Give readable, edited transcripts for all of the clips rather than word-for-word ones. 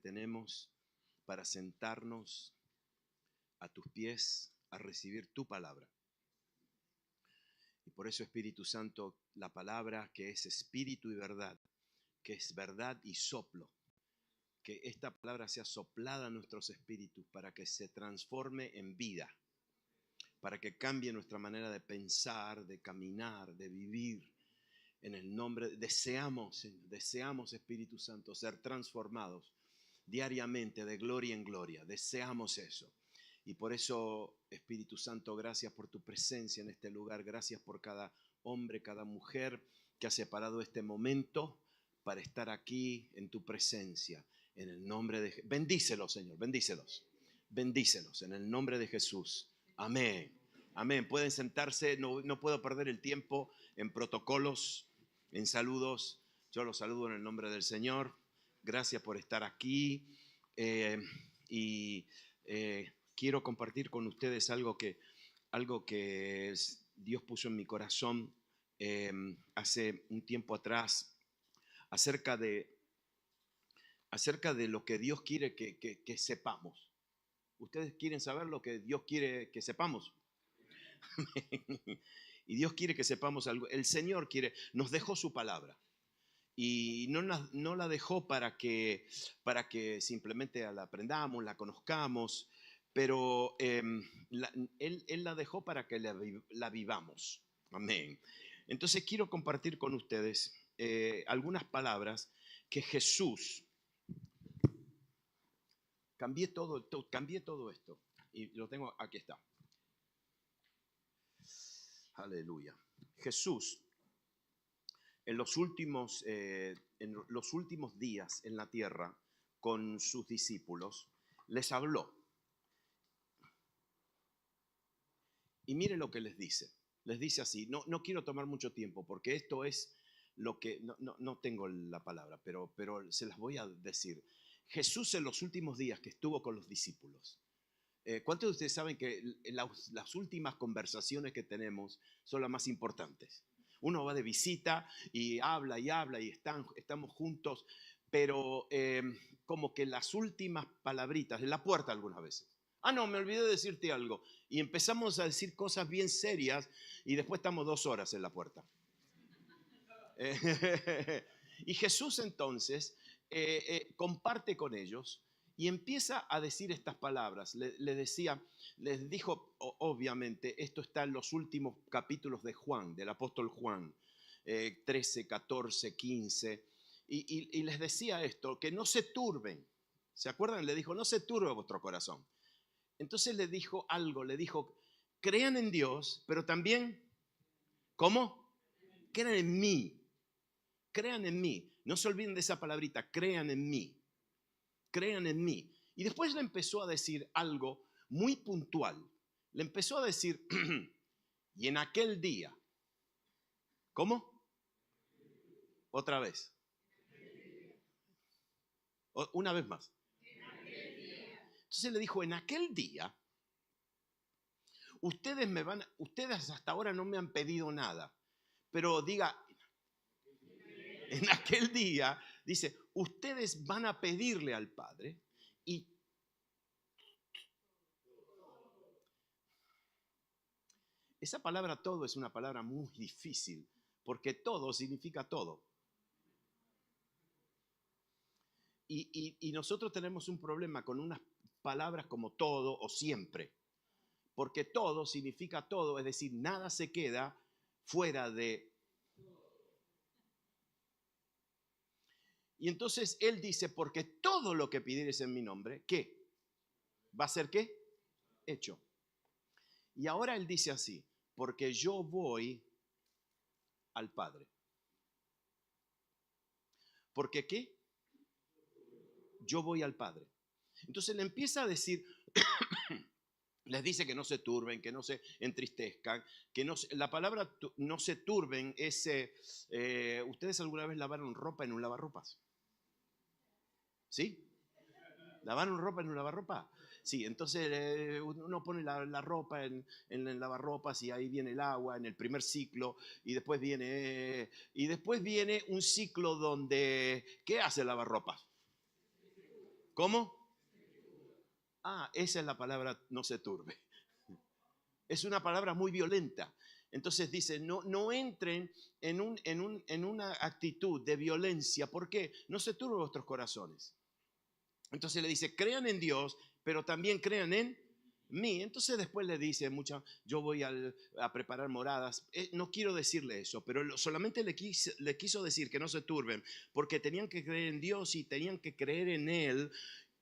tenemos para sentarnos a tus pies a recibir tu palabra. Y por eso, Espíritu Santo, la palabra que es espíritu y verdad, que es verdad y soplo, que esta palabra sea soplada a nuestros espíritus para que se transforme en vida, para que cambie nuestra manera de pensar, de caminar, de vivir. En el nombre, deseamos, Espíritu Santo, ser transformados diariamente de gloria en gloria. Deseamos eso. Y por eso, Espíritu Santo, gracias por tu presencia en este lugar. Gracias por cada hombre, cada mujer que ha separado este momento para estar aquí en tu presencia. En el nombre de Jesús. Bendícelos, Señor, bendícelos. Bendícelos en el nombre de Jesús. Amén. Amén. Pueden sentarse. No puedo perder el tiempo en protocolos, en saludos. Yo los saludo en el nombre del Señor. Gracias por estar aquí. Quiero compartir con ustedes algo que Dios puso en mi corazón hace un tiempo atrás acerca de lo que Dios quiere que sepamos. ¿Ustedes quieren saber lo que Dios quiere que sepamos? Y Dios quiere que sepamos algo. El Señor nos dejó su palabra. Y no la dejó para que simplemente la aprendamos, la conozcamos, pero Él la dejó para que la vivamos. Amén. Entonces quiero compartir con ustedes algunas palabras que Jesús... Cambié todo esto y lo tengo, aquí está. Aleluya. Jesús en los últimos días en la tierra con sus discípulos les habló. Y mire lo que les dice. Les dice así, no quiero tomar mucho tiempo porque esto es lo que, no tengo la palabra, pero se las voy a decir. Jesús en los últimos días que estuvo con los discípulos. ¿Cuántos de ustedes saben que las últimas conversaciones que tenemos son las más importantes? Uno va de visita y habla y estamos juntos, pero como que las últimas palabritas, en la puerta algunas veces. No, me olvidé de decirte algo. Y empezamos a decir cosas bien serias y después estamos 2 horas en la puerta. Y Jesús entonces comparte con ellos y empieza a decir estas palabras. Les dijo, obviamente, esto está en los últimos capítulos de Juan, del apóstol Juan, 13, 14, 15, y les decía esto, que no se turben. ¿Se acuerdan? Le dijo, no se turbe vuestro corazón. Entonces le dijo algo, le dijo, crean en Dios, pero también, ¿cómo? Crean en mí. Crean en mí. No se olviden de esa palabrita, crean en mí. Crean en mí. Y después le empezó a decir algo muy puntual. Le empezó a decir, y en aquel día, ¿cómo? Otra vez. Una vez más. Entonces le dijo, en aquel día, ustedes hasta ahora no me han pedido nada, pero diga, en aquel día, dice, ustedes van a pedirle al Padre y esa palabra todo es una palabra muy difícil, porque todo significa todo. Y nosotros tenemos un problema con unas palabras como todo o siempre, porque todo significa todo, es decir, nada se queda fuera de. Y entonces Él dice, porque todo lo que pidieres en mi nombre, ¿qué? ¿Va a ser qué? Hecho. Y ahora Él dice así, porque yo voy al Padre. ¿Por qué? Yo voy al Padre. Entonces le empieza a decir, les dice que no se turben, que no se entristezcan, que la palabra no se turben es, ¿ustedes alguna vez lavaron ropa en un lavarropas? ¿Sí? ¿Lavaron ropa en un lavarropa? Sí, entonces uno pone la ropa en el lavarropas y ahí viene el agua en el primer ciclo y después viene un ciclo donde, ¿qué hace el lavarropas? ¿Cómo? Ah, esa es la palabra, no se turbe. Es una palabra muy violenta. Entonces dice, no entren en una actitud de violencia. ¿Por qué? No se turben vuestros corazones. Entonces le dice, crean en Dios, pero también crean en mí. Entonces después le dice, yo voy a preparar moradas. No quiero decirle eso, pero solamente le quiso decir que no se turben, porque tenían que creer en Dios y tenían que creer en Él.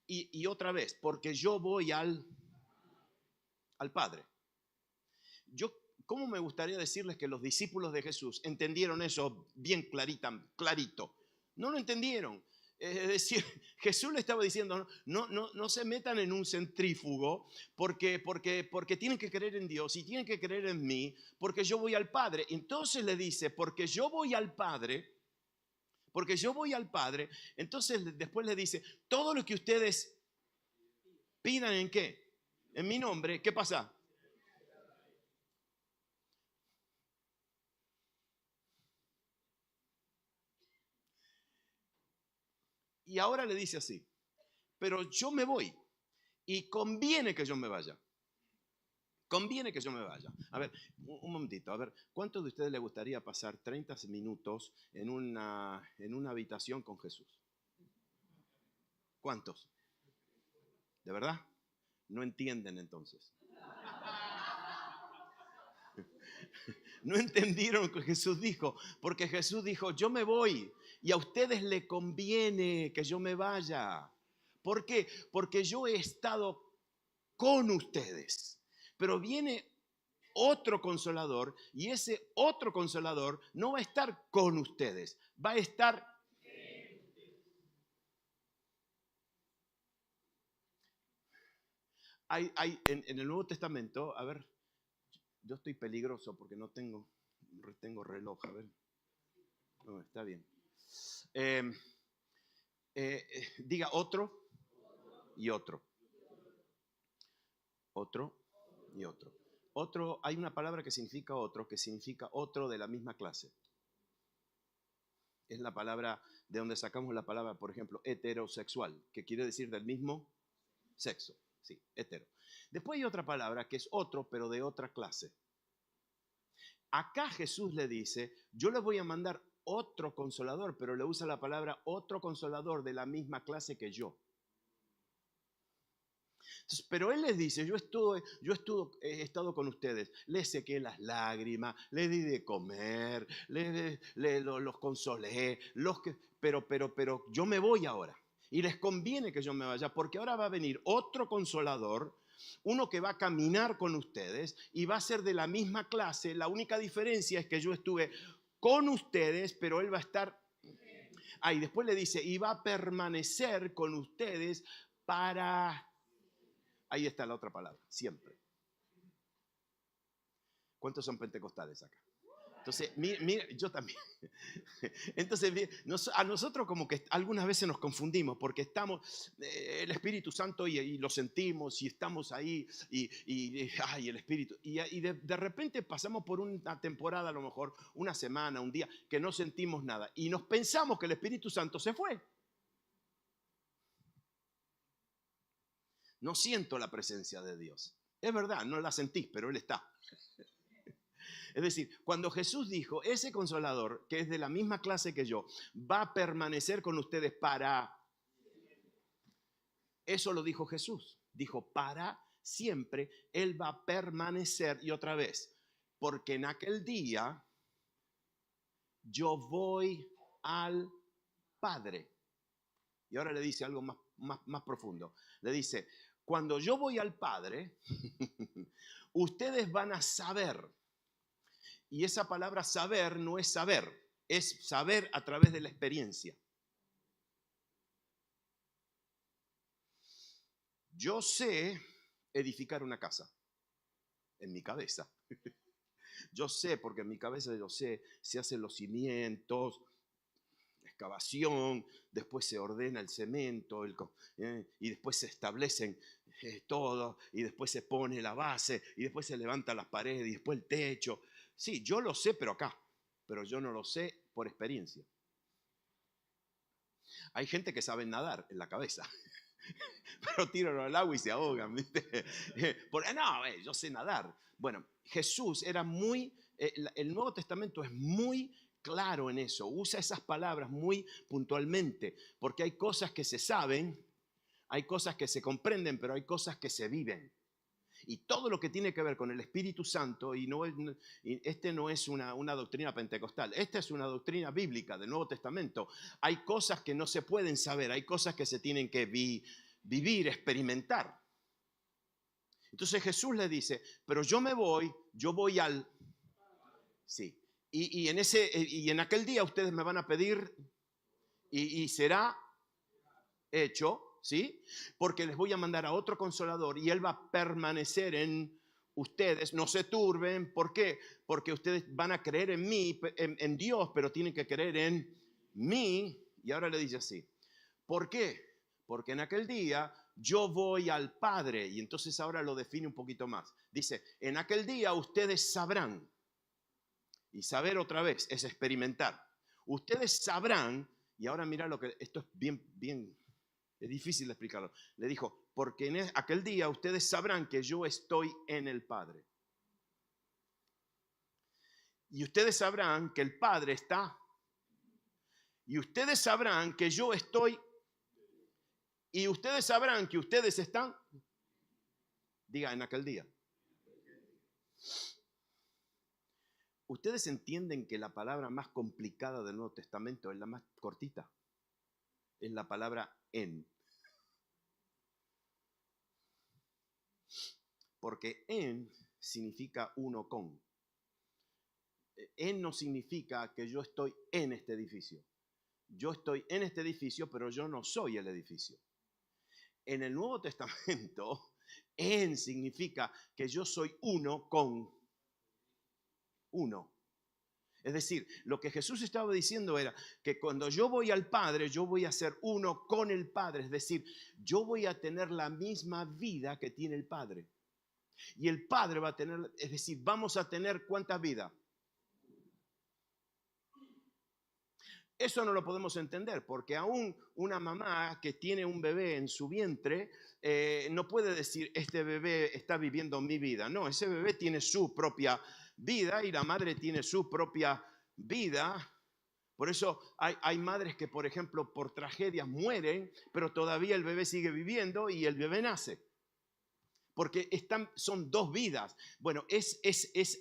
Y otra vez, porque yo voy al Padre. ¿Cómo me gustaría decirles que los discípulos de Jesús entendieron eso bien clarito? No lo entendieron. Es decir, Jesús le estaba diciendo, no se metan en un centrífugo porque tienen que creer en Dios y tienen que creer en mí, porque yo voy al Padre. Entonces le dice, porque yo voy al Padre, entonces después le dice, todo lo que ustedes pidan en qué, en mi nombre, ¿qué pasa? Y ahora le dice así, pero yo me voy y conviene que yo me vaya. Conviene que yo me vaya. A ver, un momentito, a ver, ¿cuántos de ustedes les gustaría pasar 30 minutos en una habitación con Jesús? ¿Cuántos? ¿De verdad? No entienden entonces. No entendieron lo que Jesús dijo, porque Jesús dijo, yo me voy y a ustedes les conviene que yo me vaya. ¿Por qué? Porque yo he estado con ustedes, pero viene otro consolador y ese otro consolador no va a estar con ustedes, va a estar... Hay en el Nuevo Testamento, a ver, yo estoy peligroso porque no tengo reloj, a ver, no, está bien. Diga otro y otro. Otro y otro. Otro, hay una palabra que significa otro de la misma clase. Es la palabra de donde sacamos la palabra, por ejemplo, heterosexual, que quiere decir del mismo sexo. Sí, hetero. Después hay otra palabra que es otro, pero de otra clase. Acá Jesús le dice, yo les voy a mandar otro consolador, pero le usa la palabra otro consolador de la misma clase que yo. Entonces, pero Él les dice, he estado con ustedes, les sequé las lágrimas, les di de comer, los consolé, pero yo me voy ahora. Y les conviene que yo me vaya, porque ahora va a venir otro consolador, uno que va a caminar con ustedes y va a ser de la misma clase. La única diferencia es que yo estuve con ustedes, pero Él va a estar... y después le dice, y va a permanecer con ustedes para... Ahí está la otra palabra, siempre. ¿Cuántos son pentecostales acá? Entonces, mira, yo también. Entonces, a nosotros como que algunas veces nos confundimos porque estamos, el Espíritu Santo y lo sentimos y estamos ahí y el Espíritu. Y de repente pasamos por una temporada, a lo mejor una semana, un día, que no sentimos nada. Y nos pensamos que el Espíritu Santo se fue. No siento la presencia de Dios. Es verdad, no la sentís, pero Él está. Es decir, cuando Jesús dijo, ese consolador, que es de la misma clase que yo, va a permanecer con ustedes para... Eso lo dijo Jesús. Dijo, para siempre, Él va a permanecer. Y otra vez, porque en aquel día yo voy al Padre. Y ahora le dice algo más profundo. Le dice, cuando yo voy al Padre, ustedes van a saber. Y esa palabra saber no es saber a través de la experiencia. Yo sé edificar una casa en mi cabeza. Yo sé, porque en mi cabeza yo sé, se hacen los cimientos, excavación, después se ordena el cemento, y después se establecen todo, y después se pone la base, y después se levanta las paredes, y después el techo. Sí, yo lo sé, pero acá. Pero yo no lo sé por experiencia. Hay gente que sabe nadar en la cabeza. pero tíralo al agua y se ahogan, ¿viste? No, yo sé nadar. Bueno, Jesús era el Nuevo Testamento es muy claro en eso, usa esas palabras muy puntualmente, porque hay cosas que se saben, hay cosas que se comprenden, pero hay cosas que se viven. Y todo lo que tiene que ver con el Espíritu Santo, y este no es una doctrina pentecostal, esta es una doctrina bíblica del Nuevo Testamento. Hay cosas que no se pueden saber, hay cosas que se tienen que vivir, experimentar. Entonces Jesús le dice, pero yo voy al... Sí. Y en aquel día ustedes me van a pedir y será hecho, ¿sí? Porque les voy a mandar a otro consolador y él va a permanecer en ustedes. No se turben, ¿por qué? Porque ustedes van a creer en mí, en Dios, pero tienen que creer en mí. Y ahora le dice así, ¿por qué? Porque en aquel día yo voy al Padre, y entonces ahora lo define un poquito más. Dice, en aquel día ustedes sabrán, y saber otra vez es experimentar. Ustedes sabrán, y ahora mira esto es bien, es difícil de explicarlo. Le dijo, porque en aquel día ustedes sabrán que yo estoy en el Padre. Y ustedes sabrán que el Padre está. Y ustedes sabrán que yo estoy. Y ustedes sabrán que ustedes están. Diga, en aquel día. Ustedes entienden que la palabra más complicada del Nuevo Testamento es la más cortita. Es la palabra en. Porque en significa uno con. En no significa que yo estoy en este edificio. Yo estoy en este edificio, pero yo no soy el edificio. En el Nuevo Testamento, en significa que yo soy uno con uno. Es decir, lo que Jesús estaba diciendo era que cuando yo voy al Padre, yo voy a ser uno con el Padre. Es decir, yo voy a tener la misma vida que tiene el Padre. Y el Padre va a tener, es decir, vamos a tener ¿cuánta vida? Eso no lo podemos entender, porque aún una mamá que tiene un bebé en su vientre no puede decir, este bebé está viviendo mi vida. No, ese bebé tiene su propia vida y la madre tiene su propia vida. Por eso hay madres que, por ejemplo, por tragedias mueren, pero todavía el bebé sigue viviendo y el bebé nace. Porque son dos vidas. Bueno,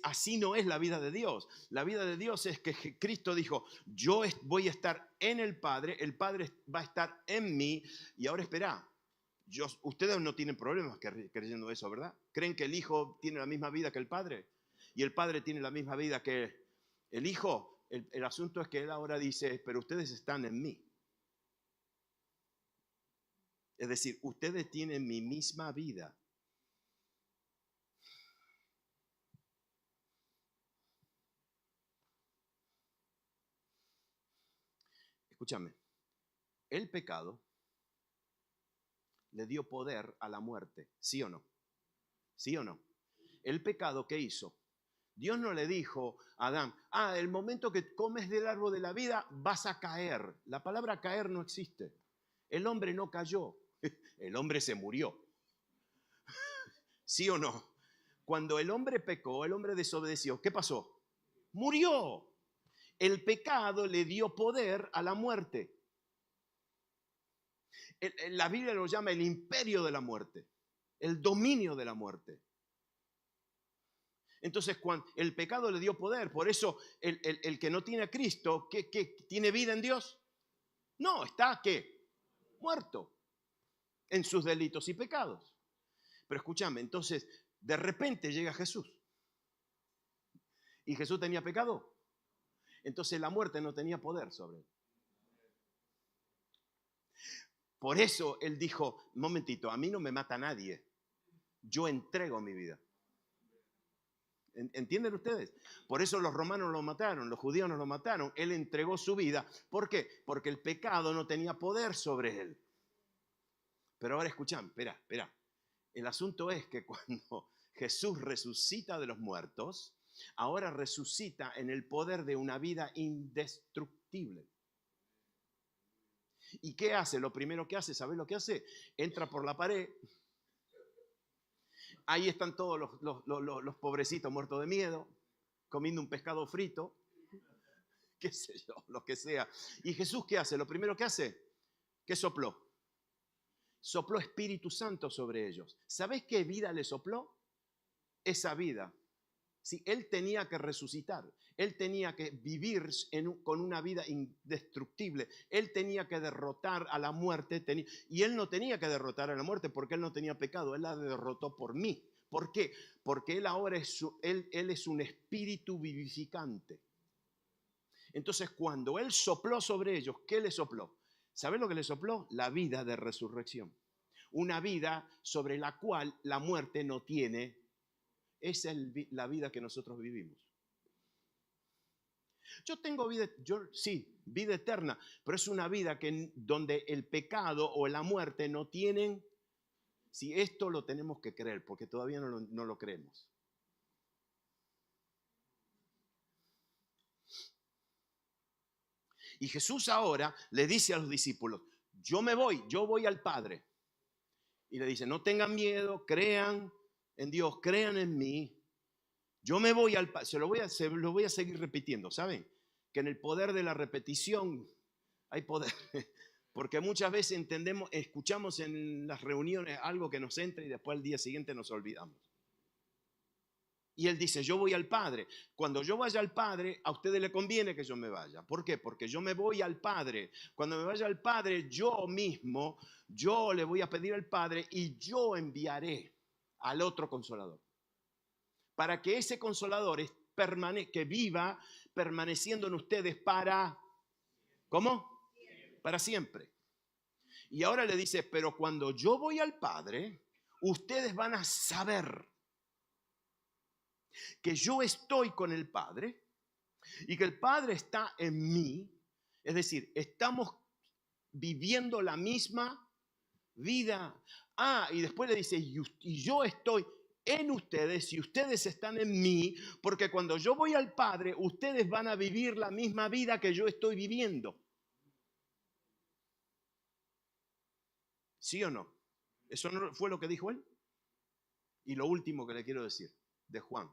así no es la vida de Dios. La vida de Dios es que Cristo dijo, yo voy a estar en el Padre va a estar en mí. Y ahora espera, ustedes no tienen problemas creyendo eso, ¿verdad? ¿Creen que el Hijo tiene la misma vida que el Padre? Y el Padre tiene la misma vida que el Hijo. El asunto es que Él ahora dice, pero ustedes están en mí. Es decir, ustedes tienen mi misma vida. Escúchame, el pecado le dio poder a la muerte, ¿sí o no? ¿Sí o no? El pecado, ¿qué hizo? Dios no le dijo a Adán, el momento que comes del árbol de la vida vas a caer. La palabra caer no existe. El hombre no cayó, el hombre se murió. ¿Sí o no? Cuando el hombre pecó, el hombre desobedeció, ¿qué pasó? Murió. El pecado le dio poder a la muerte. La Biblia lo llama el imperio de la muerte, el dominio de la muerte. Entonces, cuando el pecado le dio poder, por eso el que no tiene a Cristo, ¿qué tiene vida en Dios? No, está ¿qué? Muerto en sus delitos y pecados. Pero escúchame, entonces, de repente llega Jesús. ¿Y Jesús tenía pecado? Entonces la muerte no tenía poder sobre él. Por eso él dijo, un momentito, a mí no me mata nadie. Yo entrego mi vida. ¿Entienden ustedes? Por eso los romanos lo mataron, los judíos no lo mataron. Él entregó su vida. ¿Por qué? Porque el pecado no tenía poder sobre él. Pero ahora escuchan, espera. El asunto es que cuando Jesús resucita de los muertos, ahora resucita en el poder de una vida indestructible. ¿Y qué hace? Lo primero que hace, ¿sabes lo que hace? Entra por la pared. Ahí están todos los pobrecitos muertos de miedo, comiendo un pescado frito, qué sé yo, lo que sea. ¿Y Jesús qué hace? Lo primero que hace, ¿qué sopló? Sopló Espíritu Santo sobre ellos. ¿Sabés qué vida le sopló? Esa vida. Sí, él tenía que resucitar, él tenía que vivir con una vida indestructible, él tenía que derrotar a la muerte, y él no tenía que derrotar a la muerte porque él no tenía pecado, él la derrotó por mí. ¿Por qué? Porque él ahora él es un espíritu vivificante. Entonces, cuando él sopló sobre ellos, ¿qué le sopló? ¿Sabés lo que le sopló? La vida de resurrección. Una vida sobre la cual la muerte no tiene. Esa es la vida que nosotros vivimos. Yo tengo vida, sí, vida eterna, pero es una vida donde el pecado o la muerte no tienen. Si esto lo tenemos que creer, porque todavía no lo creemos. Y Jesús ahora le dice a los discípulos, yo voy al Padre. Y le dice, no tengan miedo, crean en Dios, crean en mí. Yo me voy al Padre. Se lo voy a seguir repitiendo, ¿saben? Que en el poder de la repetición hay poder. Porque muchas veces escuchamos en las reuniones algo que nos entra y después al día siguiente nos olvidamos. Y él dice, yo voy al Padre. Cuando yo vaya al Padre, a ustedes les conviene que yo me vaya. ¿Por qué? Porque yo me voy al Padre. Cuando me vaya al Padre, yo mismo, yo le voy a pedir al Padre y yo enviaré al otro Consolador. Para que ese Consolador que viva permaneciendo en ustedes para... ¿Cómo? Para siempre. Y ahora le dice, pero cuando yo voy al Padre, ustedes van a saber que yo estoy con el Padre y que el Padre está en mí. Es decir, estamos viviendo la misma vida. Y después le dice, y yo estoy en ustedes y ustedes están en mí, porque cuando yo voy al Padre, ustedes van a vivir la misma vida que yo estoy viviendo. ¿Sí o no? ¿Eso no fue lo que dijo él? Y lo último que le quiero decir, de Juan.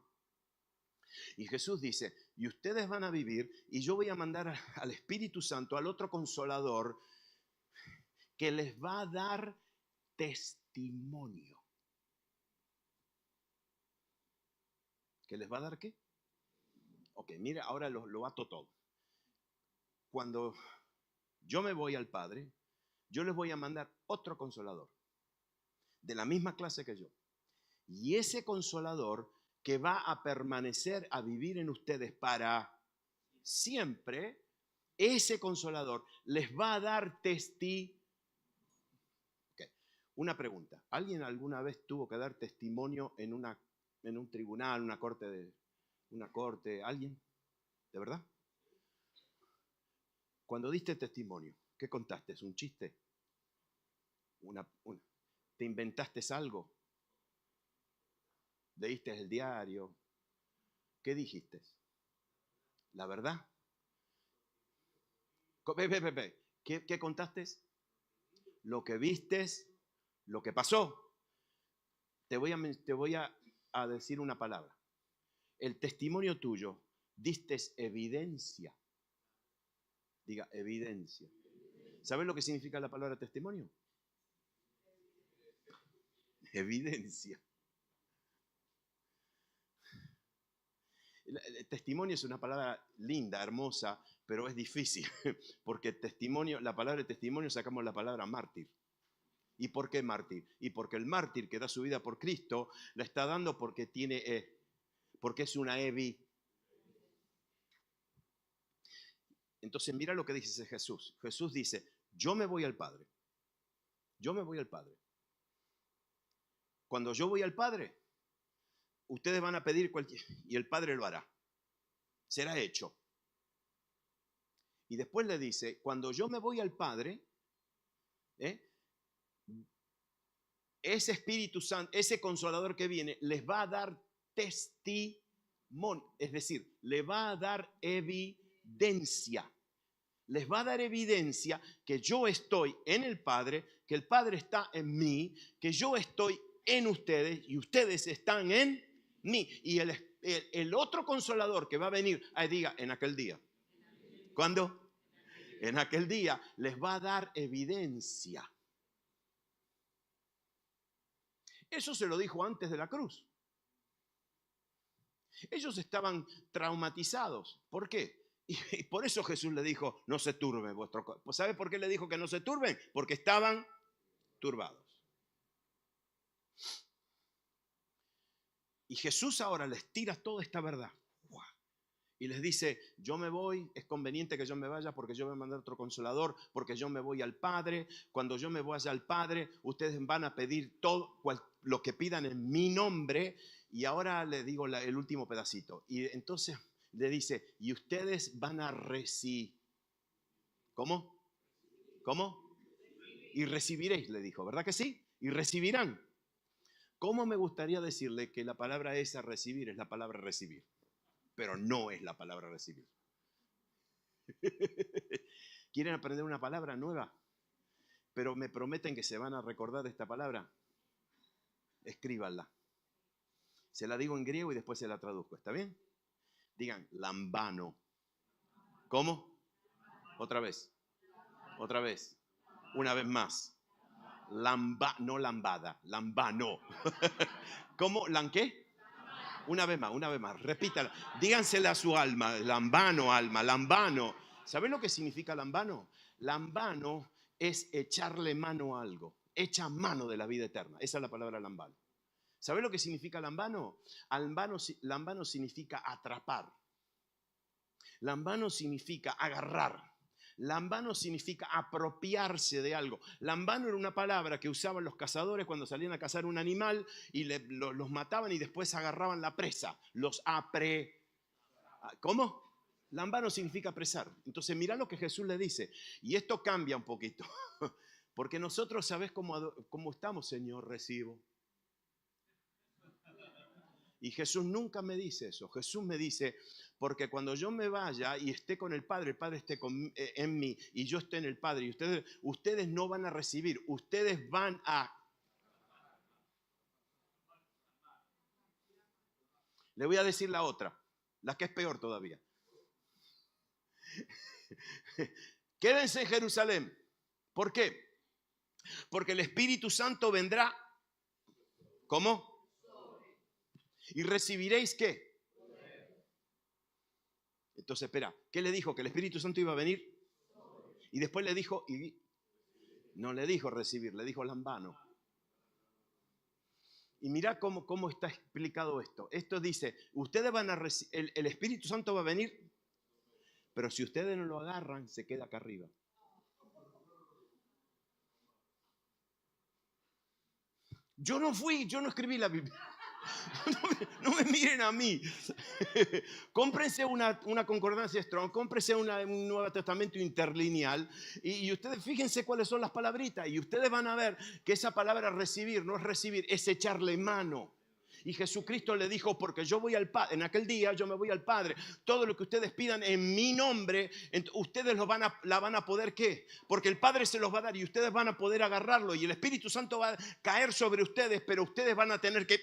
Y Jesús dice, y ustedes van a vivir, y yo voy a mandar al Espíritu Santo, al otro Consolador, que les va a dar testimonio. ¿Que les va a dar qué? Ok, mira, ahora lo ato todo. Cuando yo me voy al Padre, yo les voy a mandar otro Consolador, de la misma clase que yo. Y ese Consolador que va a permanecer a vivir en ustedes para siempre, ese Consolador les va a dar testimonio. Okay. Una pregunta, ¿alguien alguna vez tuvo que dar testimonio en un tribunal, una corte, alguien? ¿De verdad? Cuando diste testimonio, ¿qué contaste? ¿Es un chiste? ¿Te inventaste algo? ¿Leíste el diario? ¿Qué dijiste? ¿La verdad? ¿Qué contaste? Lo que vistes, lo que pasó. Te voy a decir una palabra. El testimonio tuyo, diste evidencia. Diga, evidencia. ¿Sabes lo que significa la palabra testimonio? Evidencia. El testimonio es una palabra linda, hermosa, pero es difícil, porque la palabra testimonio sacamos la palabra mártir. ¿Y por qué mártir? Y porque el mártir que da su vida por Cristo la está dando porque es una evidencia. Entonces mira lo que dice Jesús. Jesús dice, yo me voy al Padre. Yo me voy al Padre. Cuando yo voy al Padre, ustedes van a pedir y el Padre lo hará. Será hecho. Y después le dice, cuando yo me voy al Padre, ese Espíritu Santo, ese Consolador que viene, les va a dar testimonio. Es decir, le va a dar evidencia. Les va a dar evidencia que yo estoy en el Padre, que el Padre está en mí, que yo estoy en ustedes y ustedes están en mí. Y el otro consolador que va a venir, ahí diga, en aquel día. ¿Cuándo? En aquel día les va a dar evidencia. Eso se lo dijo antes de la cruz. Ellos estaban traumatizados. ¿Por qué? Y por eso Jesús le dijo, no se turben vuestro corazón. ¿Sabe por qué le dijo que no se turben? Porque estaban turbados. Y Jesús ahora les tira toda esta verdad. Y les dice, yo me voy, es conveniente que yo me vaya porque yo voy a mandar otro consolador, porque yo me voy al Padre. Cuando yo me vaya al Padre, ustedes van a pedir todo lo que pidan en mi nombre. Y ahora le digo el último pedacito. Y entonces le dice, y ustedes van a recibir. ¿Cómo? ¿Cómo? Y recibiréis, le dijo, ¿verdad que sí? Y recibirán. ¿Cómo me gustaría decirle que la palabra esa recibir es la palabra recibir? Pero no es la palabra recibir. ¿Quieren aprender una palabra nueva? Pero me prometen que se van a recordar de esta palabra. Escríbanla. Se la digo en griego y después se la traduzco. ¿Está bien? Digan, lambano. ¿Cómo? Otra vez. Otra vez. Una vez más. No lambada. Lambano. ¿Cómo? ¿Qué? Una vez más, repítala. Dígansela a su alma, lambano, alma, lambano. ¿Saben lo que significa lambano? Lambano es echarle mano a algo. Echa mano de la vida eterna. Esa es la palabra lambano. ¿Saben lo que significa lambano? Lambano significa atrapar. Lambano significa agarrar. Lambano significa apropiarse de algo. Lambano era una palabra que usaban los cazadores cuando salían a cazar un animal y los mataban y después agarraban la presa. ¿Cómo? Lambano significa apresar. Entonces mirá lo que Jesús le dice. Y esto cambia un poquito. Porque nosotros, ¿sabés cómo estamos, Señor? Recibo. Y Jesús nunca me dice eso. Jesús me dice, porque cuando yo me vaya y esté con el Padre esté en mí y yo esté en el Padre, y ustedes no van a recibir, ustedes van a... Le voy a decir la otra, la que es peor todavía. Quédense en Jerusalén. ¿Por qué? Porque el Espíritu Santo vendrá. ¿Cómo? Y recibiréis ¿qué? Entonces, espera, ¿qué le dijo? ¿Que el Espíritu Santo iba a venir? Y después le dijo, no le dijo recibir, le dijo lambano. Y mirá cómo está explicado esto. Esto dice, ustedes van a recibir, el Espíritu Santo va a venir, pero si ustedes no lo agarran, se queda acá arriba. Yo no escribí la Biblia. No me miren a mí. Cómprense una concordancia Strong, cómprense un Nuevo Testamento interlineal y ustedes fíjense cuáles son las palabritas y ustedes van a ver que esa palabra recibir no es recibir, es echarle mano. Y Jesucristo le dijo, porque yo voy al Padre, en aquel día yo me voy al Padre, todo lo que ustedes pidan en mi nombre, ustedes la van a poder, ¿qué? Porque el Padre se los va a dar y ustedes van a poder agarrarlo y el Espíritu Santo va a caer sobre ustedes, pero ustedes van a tener que...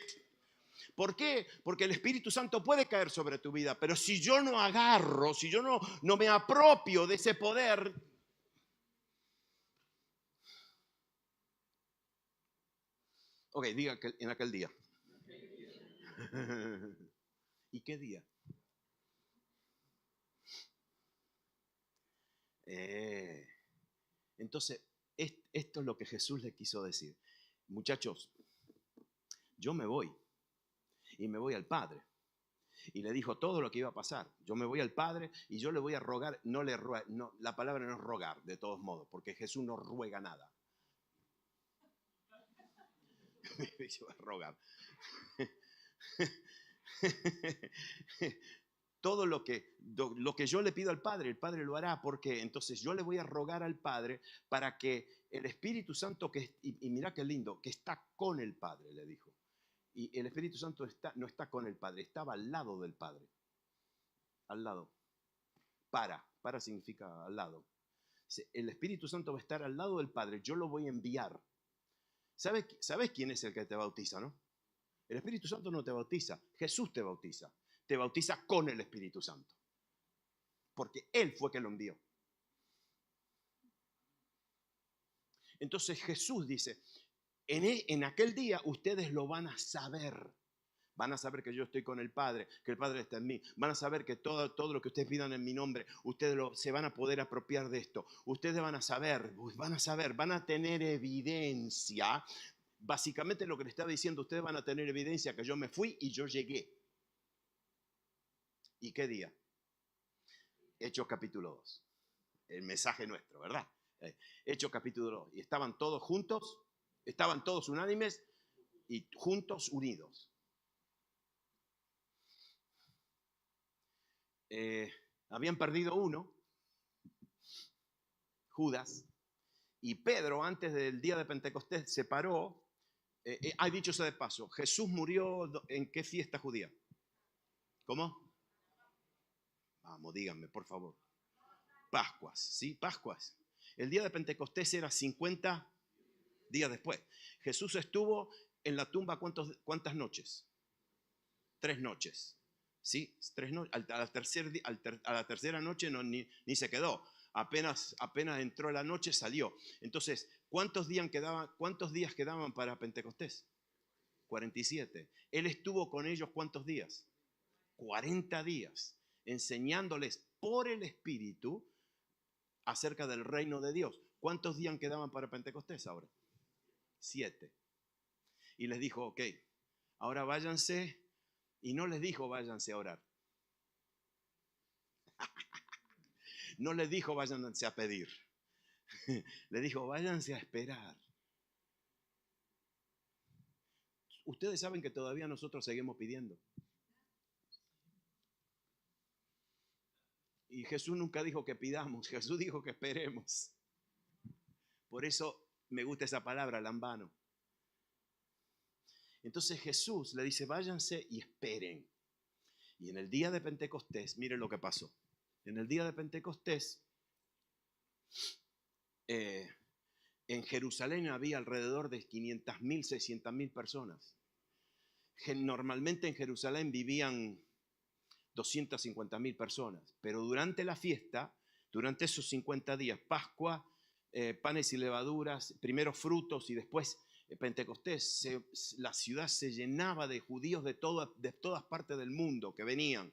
¿Por qué? Porque el Espíritu Santo puede caer sobre tu vida, pero si yo no agarro, si yo no me apropio de ese poder... Ok, diga que en aquel día. ¿Y qué día? Entonces, esto es lo que Jesús le quiso decir. Muchachos, yo me voy y me voy al Padre. Y le dijo todo lo que iba a pasar. Yo me voy al Padre y yo le voy a rogar. No, la palabra no es rogar, de todos modos, porque Jesús no ruega nada. Yo voy a rogar. Todo lo que yo le pido al Padre, el Padre lo hará, porque entonces yo le voy a rogar al Padre para que el Espíritu Santo, y mira qué lindo, que está con el Padre, le dijo. Y el Espíritu Santo no está con el Padre, estaba al lado del Padre. Al lado. Para significa al lado. Dice, el Espíritu Santo va a estar al lado del Padre, yo lo voy a enviar. ¿Sabes quién es el que te bautiza, no? El Espíritu Santo no te bautiza, Jesús te bautiza. Te bautiza con el Espíritu Santo. Porque Él fue que lo envió. Entonces Jesús dice, en aquel día ustedes lo van a saber. Van a saber que yo estoy con el Padre, que el Padre está en mí. Van a saber que todo lo que ustedes pidan en mi nombre, ustedes se van a poder apropiar de esto. Ustedes van a saber, van a tener evidencia. Básicamente lo que le estaba diciendo, ustedes van a tener evidencia que yo me fui y yo llegué. ¿Y qué día? Hechos capítulo 2. El mensaje nuestro, ¿verdad? Hechos capítulo 2. Y estaban todos juntos, estaban todos unánimes y juntos unidos. Habían perdido uno, Judas, y Pedro antes del día de Pentecostés se paró. Hay dicho sea de paso, Jesús murió ¿en qué fiesta judía? ¿Cómo? Vamos, díganme, por favor. Pascuas, ¿sí? Pascuas. El día de Pentecostés era 50 días después. Jesús estuvo en la tumba ¿cuántas noches? 3 noches. ¿Sí? 3 noches. A la tercera noche no, ni se quedó. Apenas entró la noche, salió. Entonces, ¿cuántos días quedaban para Pentecostés? 47. Él estuvo con ellos ¿cuántos días? 40 días, enseñándoles por el Espíritu acerca del reino de Dios. ¿Cuántos días quedaban para Pentecostés ahora? 7. Y les dijo, ok, ahora váyanse. Y no les dijo váyanse a orar. No les dijo váyanse a pedir. Les dijo váyanse a esperar. Ustedes saben que todavía nosotros seguimos pidiendo. Y Jesús nunca dijo que pidamos, Jesús dijo que esperemos. Por eso me gusta esa palabra, lambano. Entonces Jesús le dice, váyanse y esperen. Y en el día de Pentecostés, miren lo que pasó. En el día de Pentecostés, en Jerusalén había alrededor de 500.000, 600.000 personas. Normalmente en Jerusalén vivían 250.000 personas, pero durante la fiesta, durante esos 50 días, Pascua, panes y levaduras, primero frutos y después Pentecostés, la ciudad se llenaba de judíos de todas partes del mundo que venían.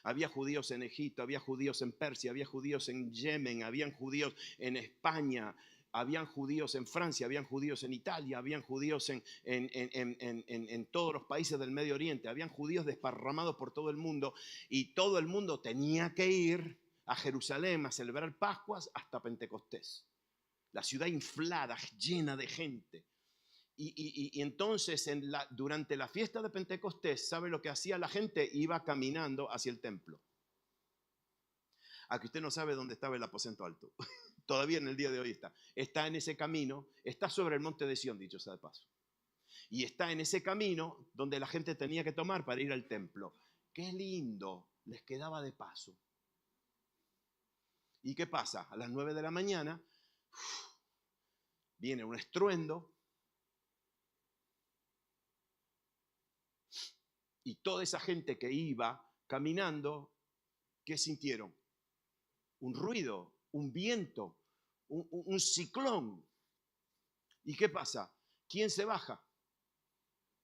Había judíos en Egipto, había judíos en Persia, había judíos en Yemen, habían judíos en España, habían judíos en Francia, habían judíos en Italia, habían judíos en todos los países del Medio Oriente, habían judíos desparramados por todo el mundo y todo el mundo tenía que ir a Jerusalén a celebrar Pascuas hasta Pentecostés. La ciudad inflada, llena de gente. Y entonces durante la fiesta de Pentecostés, ¿sabe lo que hacía la gente? Iba caminando hacia el templo. Aquí usted no sabe dónde estaba el aposento alto. Todavía en el día de hoy está. Está en ese camino, está sobre el monte de Sión, dicho sea de paso. Y está en ese camino donde la gente tenía que tomar para ir al templo. Qué lindo, les quedaba de paso. ¿Y qué pasa? A las 9 de la mañana viene un estruendo. Y toda esa gente que iba caminando, ¿qué sintieron? Un ruido, un viento, un ciclón. ¿Y qué pasa? ¿Quién se baja?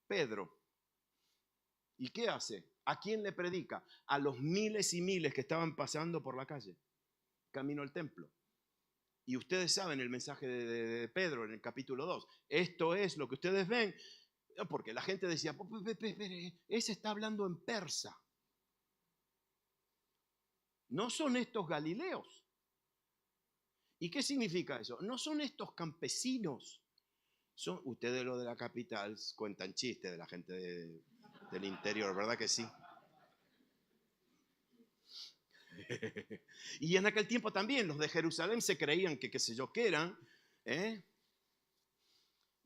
Pedro. ¿Y qué hace? ¿A quién le predica? A los miles y miles que estaban pasando por la calle, camino al templo. Y ustedes saben el mensaje de Pedro en el capítulo 2. Esto es lo que ustedes ven. Porque la gente decía, ese está hablando en persa. No son estos galileos. ¿Y qué significa eso? No son estos campesinos. Ustedes los de la capital cuentan chistes de la gente del interior, ¿verdad que sí? Y en aquel tiempo también los de Jerusalén se creían que qué sé yo qué eran,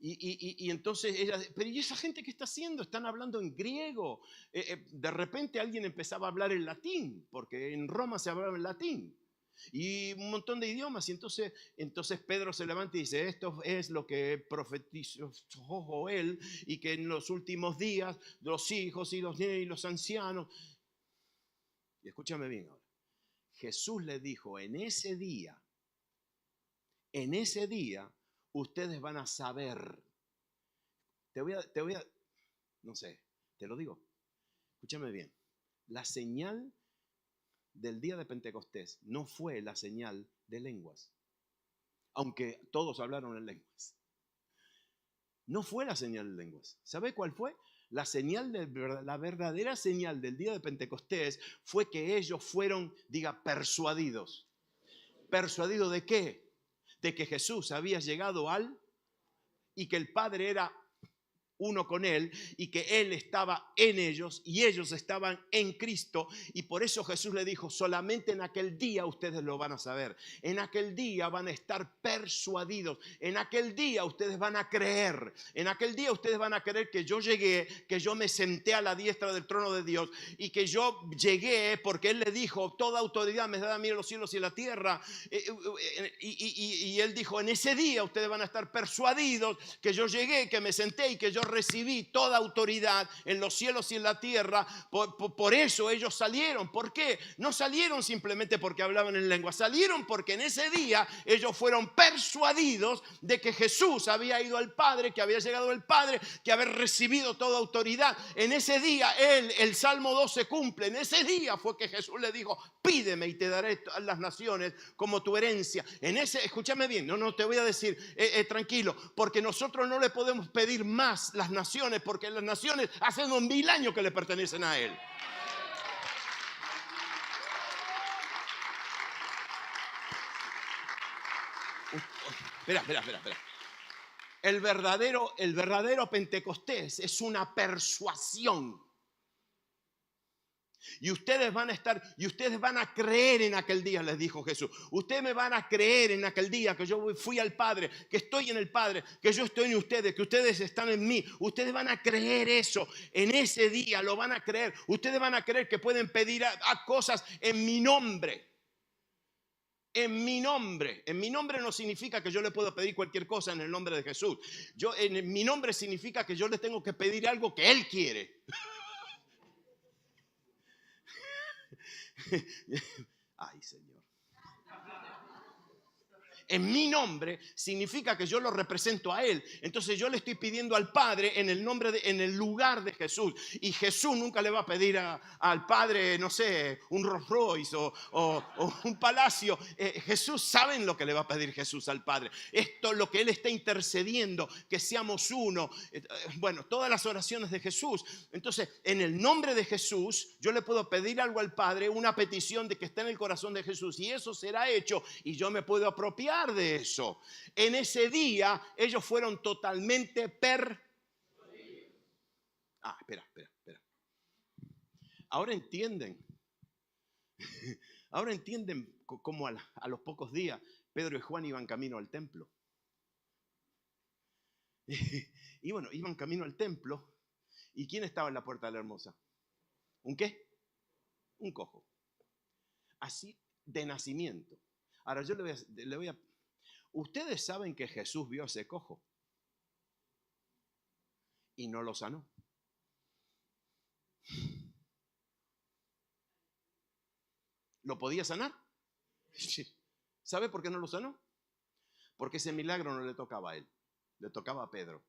Y entonces ella, pero ¿y esa gente qué está haciendo? Están hablando en griego. De repente alguien empezaba a hablar en latín, porque en Roma se hablaba en latín. y un montón de idiomas. Y entonces Pedro se levanta y dice, esto es lo que profetizó Joel, y que en los últimos días los hijos y los niños y los ancianos. Y escúchame bien ahora. Jesús le dijo, en ese día, ustedes van a saber. Te voy a, no sé, te lo digo. Escúchame bien. La señal del día de Pentecostés no fue la señal de lenguas, aunque todos hablaron en lenguas. No fue la señal de lenguas. ¿Sabe cuál fue? La verdadera señal del día de Pentecostés fue que ellos fueron, persuadidos. ¿Persuadidos de qué? De que Jesús había llegado y que el Padre era uno con Él, y que Él estaba en ellos y ellos estaban en Cristo. Y por eso Jesús le dijo, solamente en aquel día ustedes lo van a saber. En aquel día van a estar persuadidos. En aquel día ustedes van a creer. En aquel día ustedes van a creer que yo llegué, que yo me senté a la diestra del trono de Dios, y que yo llegué porque Él le dijo, toda autoridad me es dada a mí en los cielos y en la tierra. Y Él dijo, en ese día ustedes van a estar persuadidos que yo llegué, que me senté y que yo recibí toda autoridad en los cielos y en la tierra. Por eso ellos salieron. ¿Por qué? No salieron simplemente porque hablaban en lengua. Salieron porque en ese día ellos fueron persuadidos de que Jesús había ido al Padre, que había llegado al Padre, que había recibido toda autoridad. En ese día el Salmo 2 se cumple. En ese día fue que Jesús le dijo, pídeme y te daré a las naciones como tu herencia. Escúchame bien, no te voy a decir, tranquilo, porque nosotros no le podemos pedir más las naciones, porque las naciones hace 2000 años que le pertenecen a Él. Espera. El verdadero Pentecostés es una persuasión. Y ustedes van a creer en aquel día, les dijo Jesús. Ustedes me van a creer en aquel día que yo fui al Padre, que estoy en el Padre, que yo estoy en ustedes, que ustedes están en mí. Ustedes van a creer eso. En ese día lo van a creer. Ustedes van a creer que pueden pedir a cosas en mi nombre. En mi nombre. En mi nombre no significa que yo le puedo pedir cualquier cosa en el nombre de Jesús. En mi nombre significa que yo le tengo que pedir algo que Él quiere. Ay, Señor. En mi nombre significa que yo lo represento a Él. Entonces yo le estoy pidiendo al Padre en el lugar de Jesús. Y Jesús nunca le va a pedir al Padre, no sé, un Rolls Royce o un palacio. Jesús, ¿saben lo que le va a pedir Jesús al Padre? Esto es lo que Él está intercediendo, que seamos uno. Bueno, todas las oraciones de Jesús. Entonces, en el nombre de Jesús, yo le puedo pedir algo al Padre, una petición de que esté en el corazón de Jesús, y eso será hecho, y yo me puedo apropiar de eso. En ese día ellos fueron totalmente espera. Ahora entienden cómo a los pocos días Pedro y Juan iban camino al templo. Y bueno, iban camino al templo, ¿y quién estaba en la puerta de la hermosa? ¿Un qué? Un cojo. Así de nacimiento. Ahora yo le voy a ustedes saben que Jesús vio a ese cojo y no lo sanó. ¿Lo podía sanar? ¿Sabe por qué no lo sanó? Porque ese milagro no le tocaba a él, le tocaba a Pedro.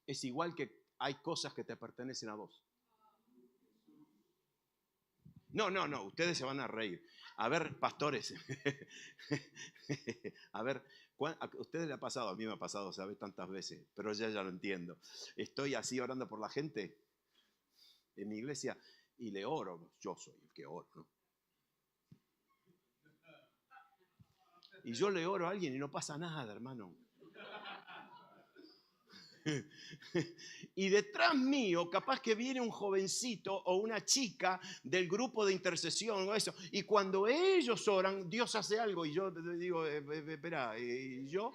Es igual que hay cosas que te pertenecen a vos. No, ustedes se van a reír. A ver, pastores, a ver, ¿a ustedes le ha pasado? A mí me ha pasado, ¿sabes? Tantas veces, pero ya lo entiendo. Estoy así orando por la gente en mi iglesia y le oro. Yo soy el que oro, ¿no? Y yo le oro a alguien y no pasa nada, hermano. Y detrás mío capaz que viene un jovencito o una chica del grupo de intercesión o eso, y cuando ellos oran Dios hace algo y yo digo, espera, ¿y yo?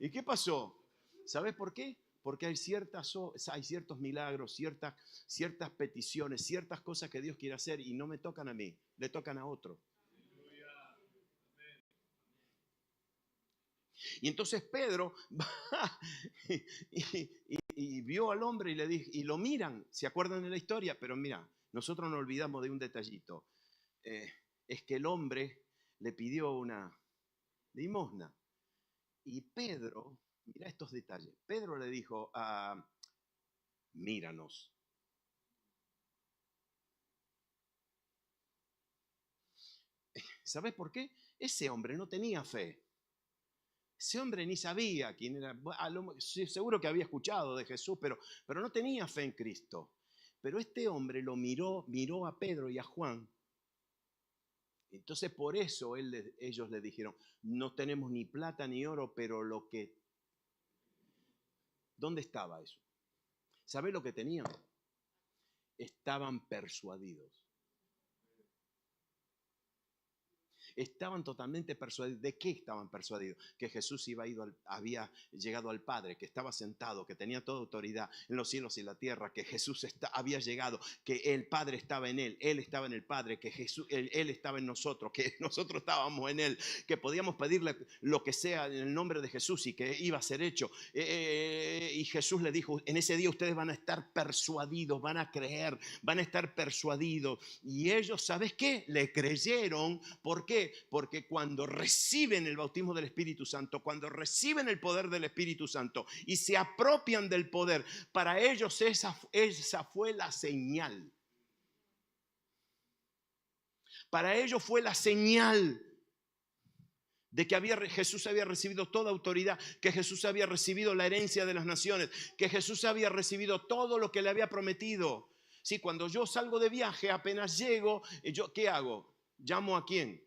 ¿Y qué pasó? ¿Sabes por qué? Porque hay ciertos milagros, ciertas peticiones, ciertas cosas que Dios quiere hacer y no me tocan a mí, le tocan a otro. Y entonces Pedro va y vio al hombre y le dijo, y lo miran, ¿se acuerdan de la historia? Pero mira, nosotros nos olvidamos de un detallito. Es que el hombre le pidió una limosna. Y Pedro, mira estos detalles, Pedro le dijo, míranos. ¿Sabes por qué? Ese hombre no tenía fe. Ese hombre ni sabía quién era. Seguro que había escuchado de Jesús, pero no tenía fe en Cristo. Pero este hombre lo miró a Pedro y a Juan. Entonces por eso ellos le dijeron, no tenemos ni plata ni oro, pero lo que... ¿Dónde estaba eso? ¿Sabes lo que tenían? Estaban persuadidos. Estaban totalmente persuadidos. ¿De qué estaban persuadidos? Que Jesús había llegado al Padre, que estaba sentado, que tenía toda autoridad en los cielos y la tierra, que Jesús había llegado, que el Padre estaba en él estaba en el Padre, que él estaba en nosotros, que nosotros estábamos en él, que podíamos pedirle lo que sea en el nombre de Jesús y que iba a ser hecho. Y Jesús le dijo, en ese día ustedes van a estar persuadidos, van a creer, van a estar persuadidos. Y ellos, ¿sabes qué? Le creyeron. ¿Por qué? Porque cuando reciben el bautismo del Espíritu Santo, cuando reciben el poder del Espíritu Santo y se apropian del poder, para ellos esa fue la señal. Para ellos fue la señal de que Jesús había recibido toda autoridad, que Jesús había recibido la herencia de las naciones, que Jesús había recibido todo lo que le había prometido. Sí, cuando yo salgo de viaje, apenas llego, ¿qué hago? ¿Llamo a quién?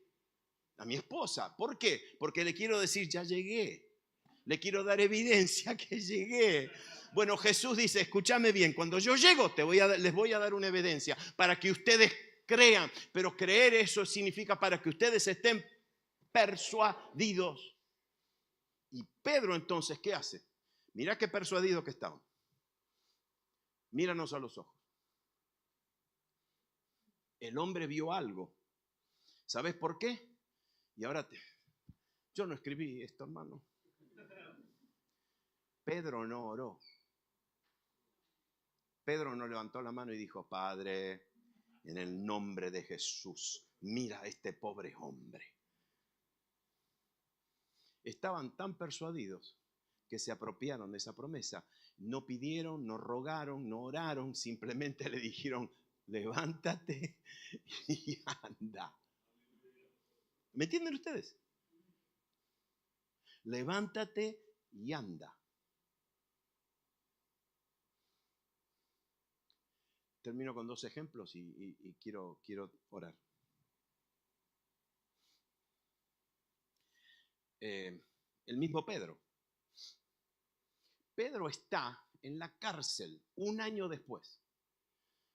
A mi esposa. ¿Por qué? Porque le quiero decir, ya llegué. Le quiero dar evidencia que llegué. Bueno, Jesús dice, escúchame bien, cuando yo llego les voy a dar una evidencia para que ustedes crean. Pero creer, eso significa para que ustedes estén persuadidos. Y Pedro entonces, ¿qué hace? Mira qué persuadido que estaban. Míranos a los ojos. El hombre vio algo. ¿Sabes por qué? Y ahora yo no escribí esto, hermano. Pedro no oró. Pedro no levantó la mano y dijo, Padre, en el nombre de Jesús, mira a este pobre hombre. Estaban tan persuadidos que se apropiaron de esa promesa. No pidieron, no rogaron, no oraron, simplemente le dijeron, levántate y anda. ¿Me entienden ustedes? Levántate y anda. Termino con 2 ejemplos y quiero orar. El mismo Pedro. Pedro está en la cárcel 1 año después,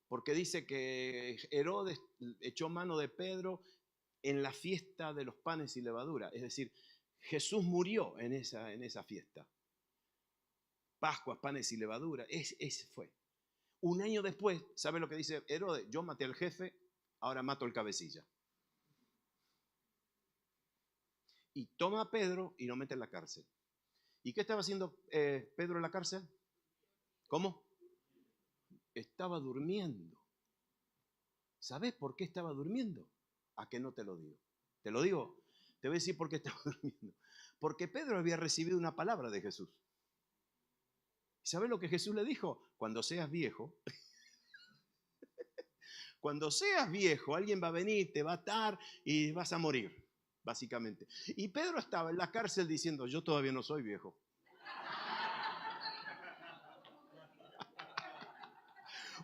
porque dice que Herodes echó mano de Pedro en la fiesta de los panes y levadura. Es decir, Jesús murió en esa fiesta. Pascuas, panes y levadura. Ese fue. 1 año después, ¿sabe lo que dice Herodes? Yo maté al jefe, ahora mato al cabecilla. Y toma a Pedro y lo mete en la cárcel. ¿Y qué estaba haciendo Pedro en la cárcel? ¿Cómo? Estaba durmiendo. ¿Sabes por qué estaba durmiendo? ¿A qué no te lo digo? ¿Te lo digo? Te voy a decir por qué estaba durmiendo. Porque Pedro había recibido una palabra de Jesús. ¿Sabes lo que Jesús le dijo? Cuando seas viejo, cuando seas viejo, alguien va a venir, te va a atar y vas a morir, básicamente. Y Pedro estaba en la cárcel diciendo, yo todavía no soy viejo.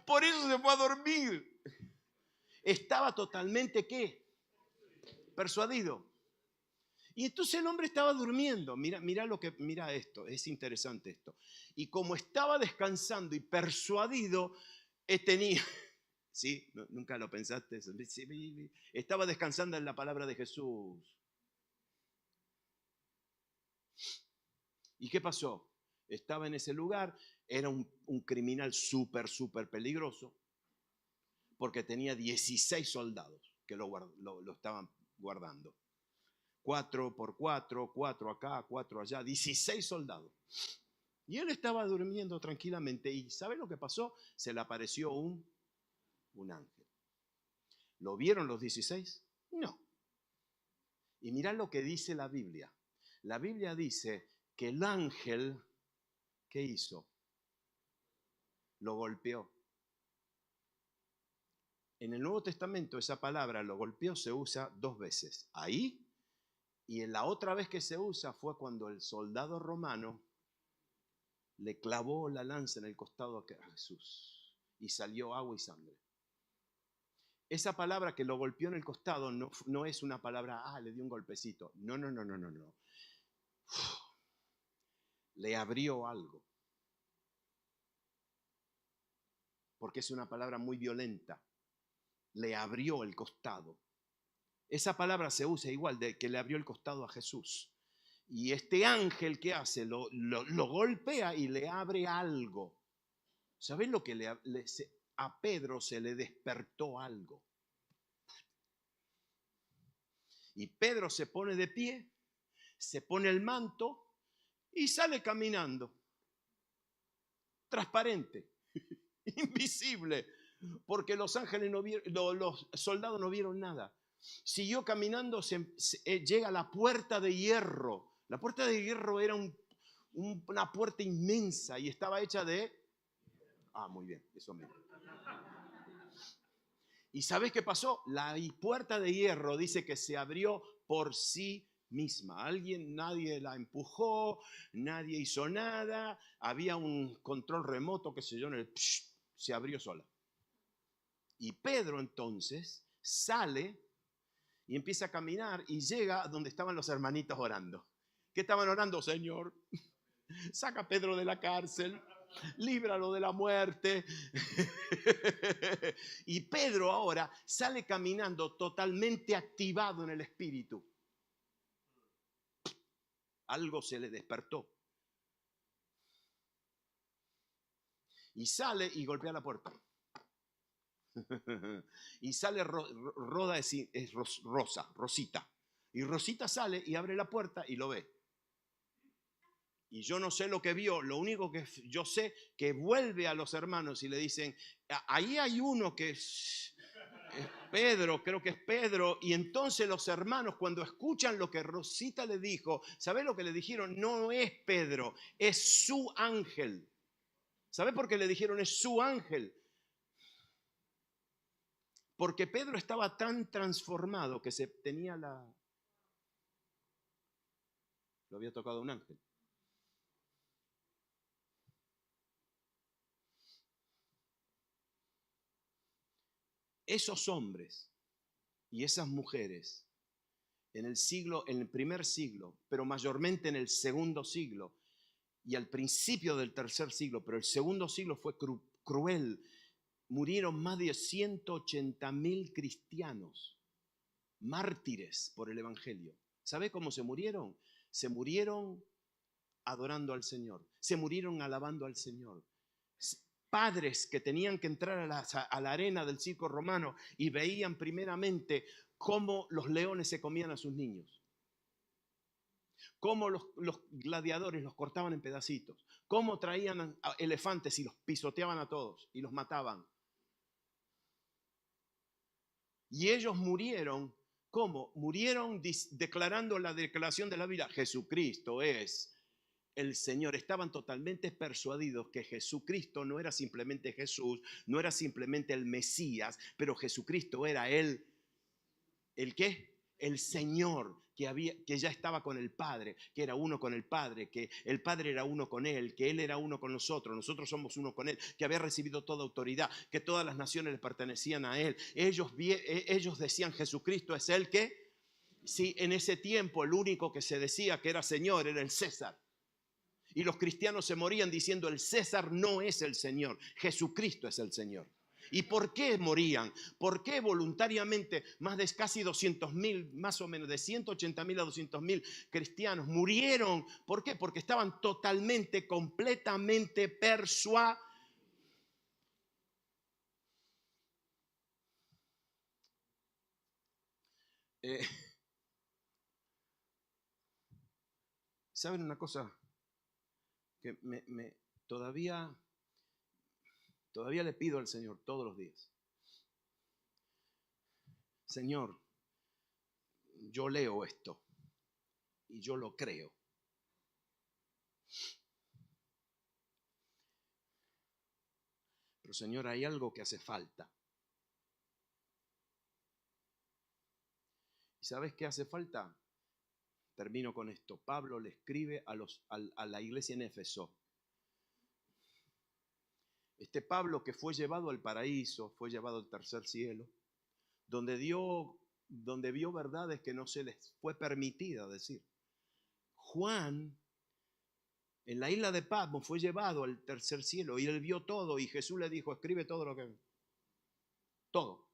Por eso se fue a dormir. Estaba totalmente, ¿qué? Persuadido. Y entonces el hombre estaba durmiendo. Mira esto, es interesante esto. Y como estaba descansando y persuadido, tenía, ¿sí? Nunca lo pensaste. Estaba descansando en la palabra de Jesús. ¿Y qué pasó? estaba en ese lugar, era un criminal súper peligroso, porque tenía 16 soldados que lo estaban guardando. 4 por 4, 4 acá, 4 allá, 16 soldados. Y él estaba durmiendo tranquilamente y ¿sabe lo que pasó? Se le apareció un ángel. ¿Lo vieron los 16? No. Y mirá lo que dice la Biblia. La Biblia dice que el ángel, ¿qué hizo? Lo golpeó. En el Nuevo Testamento esa palabra, lo golpeó, se usa 2 veces. Ahí, y en la otra vez que se usa fue cuando el soldado romano le clavó la lanza en el costado a Jesús y salió agua y sangre. Esa palabra que lo golpeó en el costado no es una palabra, le dio un golpecito. No. Le abrió algo. Porque es una palabra muy violenta. Le abrió el costado. Esa palabra se usa igual de que le abrió el costado a Jesús. Y este ángel, ¿qué hace? Lo golpea y le abre algo. ¿Sabés lo que a Pedro se le despertó algo? Y Pedro se pone de pie, se pone el manto y sale caminando. Transparente, invisible, porque los ángeles no vieron, los soldados no vieron nada. Siguió caminando, llega a la puerta de hierro. La puerta de hierro era una puerta inmensa y estaba hecha de... muy bien, eso mismo. ¿Y sabes qué pasó? La puerta de hierro dice que se abrió por sí misma. Nadie la empujó, nadie hizo nada. Había un control remoto, qué sé yo, se abrió sola. Y Pedro entonces sale y empieza a caminar y llega a donde estaban los hermanitos orando. ¿Qué estaban orando? Señor, saca a Pedro de la cárcel, líbralo de la muerte. Y Pedro ahora sale caminando totalmente activado en el espíritu. Algo se le despertó. Y sale y golpea la puerta. Y sale Rosita. Y Rosita sale y abre la puerta y lo ve. Y yo no sé lo que vio, lo único que yo sé que vuelve a los hermanos y le dicen, ahí hay uno que es Pedro, creo que es Pedro. Y entonces los hermanos, cuando escuchan lo que Rosita le dijo, ¿sabe lo que le dijeron? No es Pedro, es su ángel. ¿Sabe por qué le dijeron es su ángel? Porque Pedro estaba tan transformado que lo había tocado un ángel. Esos hombres y esas mujeres en el primer siglo, pero mayormente en el segundo siglo y al principio del tercer siglo, pero el segundo siglo fue cruel. Murieron más de 180.000 cristianos, mártires por el evangelio. ¿Sabe cómo se murieron? Se murieron adorando al Señor, se murieron alabando al Señor. Padres que tenían que entrar a la arena del circo romano y veían primeramente cómo los leones se comían a sus niños, cómo los gladiadores los cortaban en pedacitos, cómo traían elefantes y los pisoteaban a todos y los mataban. Y ellos murieron, ¿cómo? Murieron declarando la declaración de la Biblia, Jesucristo es el Señor. Estaban totalmente persuadidos que Jesucristo no era simplemente Jesús, no era simplemente el Mesías, pero Jesucristo era ¿el qué? El Señor que ya estaba con el Padre, que era uno con el Padre, que el Padre era uno con Él, que Él era uno con nosotros somos uno con Él, que había recibido toda autoridad, que todas las naciones le pertenecían a Él. Ellos decían Jesucristo es el que, sí, en ese tiempo el único que se decía que era Señor era el César. Y los cristianos se morían diciendo el César no es el Señor, Jesucristo es el Señor. ¿Y por qué morían? ¿Por qué voluntariamente más de casi 200.000, más o menos de 180.000 a 200.000 cristianos murieron? ¿Por qué? Porque estaban totalmente, completamente persuadidos. ¿Saben una cosa? Que todavía le pido al Señor todos los días. Señor, yo leo esto y yo lo creo. Pero Señor, hay algo que hace falta. ¿Y sabes qué hace falta? Termino con esto. Pablo le escribe a la iglesia en Éfeso. Este Pablo que fue llevado al paraíso, fue llevado al tercer cielo, donde vio verdades que no se les fue permitida decir. Juan, en la isla de Patmos, fue llevado al tercer cielo y él vio todo y Jesús le dijo, escribe todo lo que... Todo.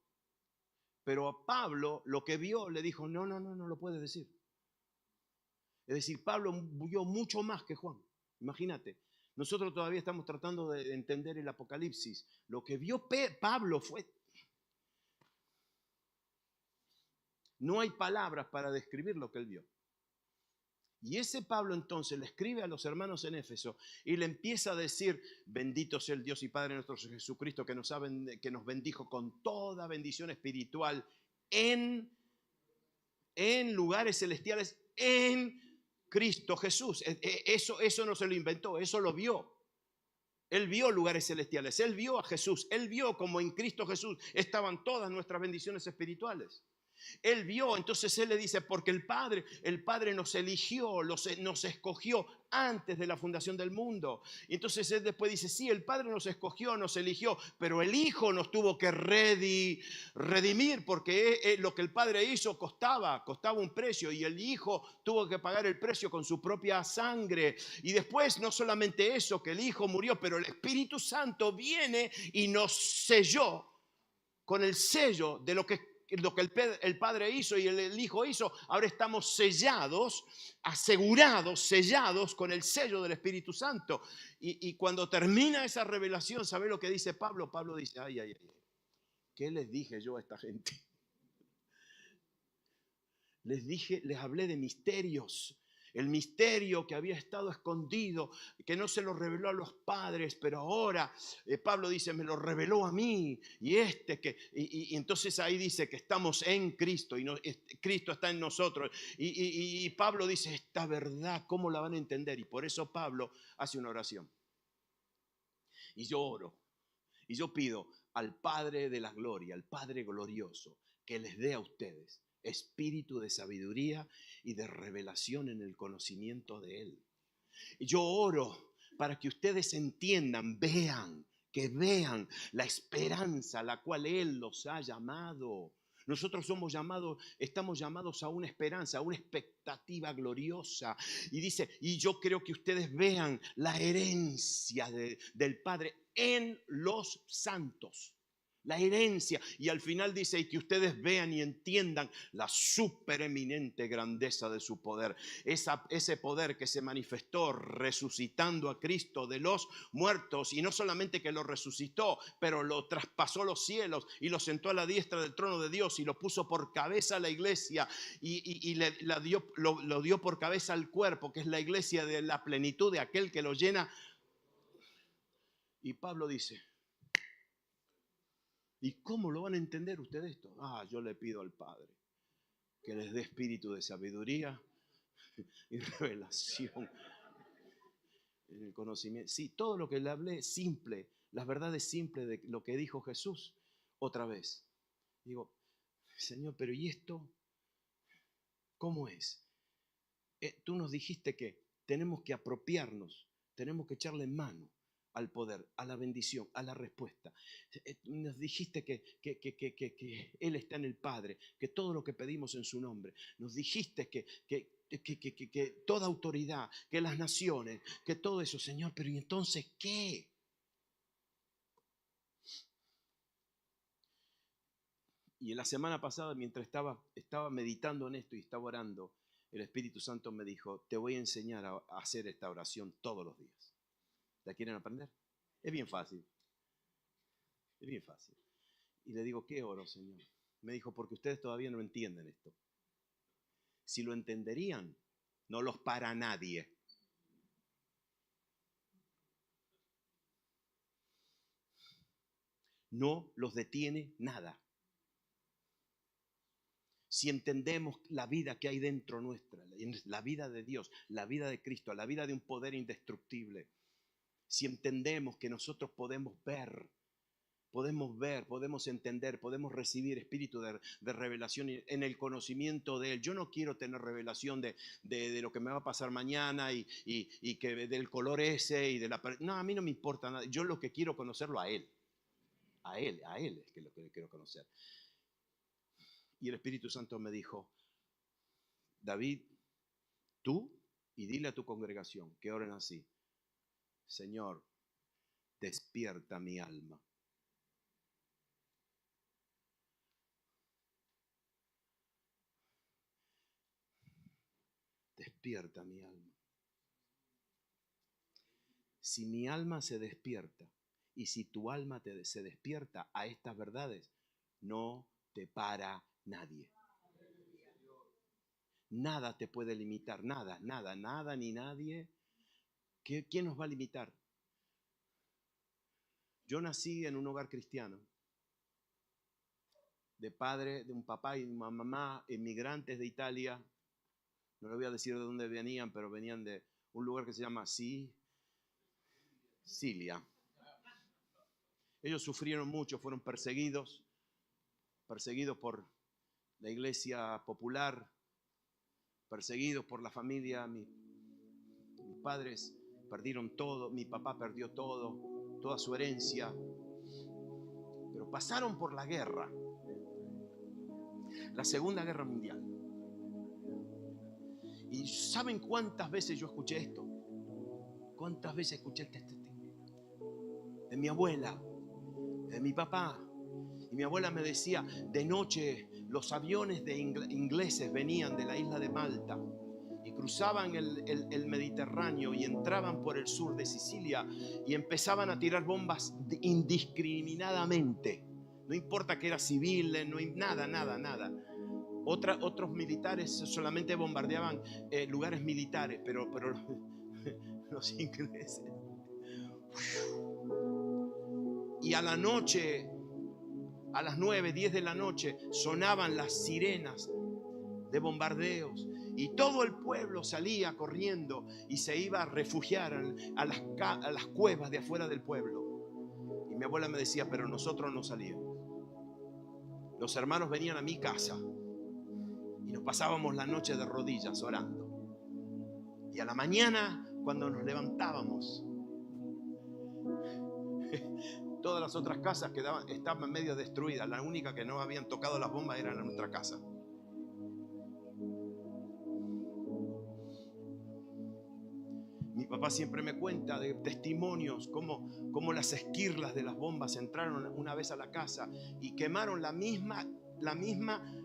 Pero a Pablo lo que vio le dijo, no lo puedes decir. Es decir, Pablo vio mucho más que Juan. Imagínate. Nosotros todavía estamos tratando de entender el Apocalipsis. Lo que vio Pablo fue... No hay palabras para describir lo que él vio. Y ese Pablo entonces le escribe a los hermanos en Éfeso y le empieza a decir, bendito sea el Dios y Padre nuestro Jesucristo que nos bendijo con toda bendición espiritual en lugares celestiales en Cristo Jesús. Eso no se lo inventó, eso lo vio. Él vio lugares celestiales, él vio a Jesús, él vio como en Cristo Jesús estaban todas nuestras bendiciones espirituales. Él vio, entonces él le dice, porque el Padre nos eligió, nos escogió antes de la fundación del mundo. Y entonces él después dice, sí, el Padre nos escogió, nos eligió, pero el Hijo nos tuvo que redimir, porque lo que el Padre hizo costaba un precio, y el Hijo tuvo que pagar el precio con su propia sangre. Y después no solamente eso, que el Hijo murió, pero el Espíritu Santo viene y nos selló con el sello de lo que el Padre hizo y el Hijo hizo. Ahora estamos sellados, asegurados, sellados con el sello del Espíritu Santo. Y cuando termina esa revelación, ¿sabe lo que dice Pablo? Pablo dice, ay, ¿qué les dije yo a esta gente? Les hablé de misterios. El misterio que había estado escondido, que no se lo reveló a los padres, pero ahora Pablo dice, me lo reveló a mí. Y entonces ahí dice que estamos en Cristo y Cristo está en nosotros. Y Pablo dice, esta verdad, ¿cómo la van a entender? Y por eso Pablo hace una oración. Y yo oro, y yo pido al Padre de la gloria, al Padre glorioso, que les dé a ustedes espíritu de sabiduría y de revelación en el conocimiento de Él. Yo oro para que ustedes entiendan, que vean la esperanza a la cual Él los ha llamado. Nosotros estamos llamados a una esperanza, a una expectativa gloriosa. Y dice, y yo creo que ustedes vean la herencia del Padre en los santos. La herencia. Y al final dice, y que ustedes vean y entiendan la supereminente grandeza de su poder. Ese poder que se manifestó resucitando a Cristo de los muertos. Y no solamente que lo resucitó, pero lo traspasó los cielos y lo sentó a la diestra del trono de Dios y lo puso por cabeza a la iglesia. Y lo dio por cabeza al cuerpo, que es la iglesia de la plenitud de aquel que lo llena. Y Pablo dice, ¿y cómo lo van a entender ustedes esto? Yo le pido al Padre que les dé espíritu de sabiduría y revelación en el conocimiento. Sí, todo lo que le hablé simple, las verdades simples de lo que dijo Jesús, otra vez. Digo, Señor, pero ¿y esto cómo es? Tú nos dijiste que tenemos que apropiarnos, tenemos que echarle mano al poder, a la bendición, a la respuesta. Nos dijiste que Él está en el Padre, que todo lo que pedimos en su nombre. Nos dijiste que toda autoridad, que las naciones, que todo eso, Señor, pero ¿y entonces qué? Y la semana pasada, mientras estaba meditando en esto y estaba orando, el Espíritu Santo me dijo, te voy a enseñar a hacer esta oración todos los días. ¿La quieren aprender? Es bien fácil. Es bien fácil. Y le digo, ¿qué oro, Señor? Me dijo, porque ustedes todavía no entienden esto. Si lo entenderían, no los para nadie. No los detiene nada. Si entendemos la vida que hay dentro nuestra, la vida de Dios, la vida de Cristo, la vida de un poder indestructible, si entendemos que nosotros podemos ver, podemos entender, podemos recibir espíritu de revelación en el conocimiento de Él. Yo no quiero tener revelación de lo que me va a pasar mañana y que del color ese y de la... No, a mí no me importa nada. Yo lo que quiero conocerlo a Él. A Él es que lo que quiero conocer. Y el Espíritu Santo me dijo, David, tú y dile a tu congregación que oren así. Señor, despierta mi alma. Despierta mi alma. Si mi alma se despierta y si tu alma se despierta a estas verdades, no te para nadie. Nada te puede limitar, nada ni nadie. ¿Quién nos va a limitar? Yo nací en un hogar cristiano, de un papá y una mamá emigrantes de Italia. No le voy a decir de dónde venían, pero venían de un lugar que se llama Sicilia. Ellos sufrieron mucho, fueron perseguidos por la iglesia popular, perseguidos por la familia. Mis padres perdieron todo, mi papá perdió todo, toda su herencia, pero pasaron por la guerra, la Segunda Guerra Mundial. ¿Y saben cuántas veces yo escuché esto? ¿Cuántas veces escuché el testimonio? De mi abuela, de mi papá. Y mi abuela me decía, de noche los aviones de ingleses venían de la isla de Malta y cruzaban el Mediterráneo y entraban por el sur de Sicilia y empezaban a tirar bombas indiscriminadamente. No importa que era civil, no hay nada. Otros militares solamente bombardeaban lugares militares, pero los ingleses. Y a la noche, a las 9, 10 de la noche, sonaban las sirenas de bombardeos y todo el pueblo salía corriendo y se iba a refugiar a las cuevas de afuera del pueblo. Y mi abuela me decía, pero nosotros no salíamos. Los hermanos venían a mi casa y nos pasábamos la noche de rodillas orando. Y a la mañana, cuando nos levantábamos, todas las otras casas estaban medio destruidas. La única que no habían tocado las bombas era nuestra casa. Mi papá siempre me cuenta de testimonios cómo las esquirlas de las bombas entraron una vez a la casa y quemaron la misma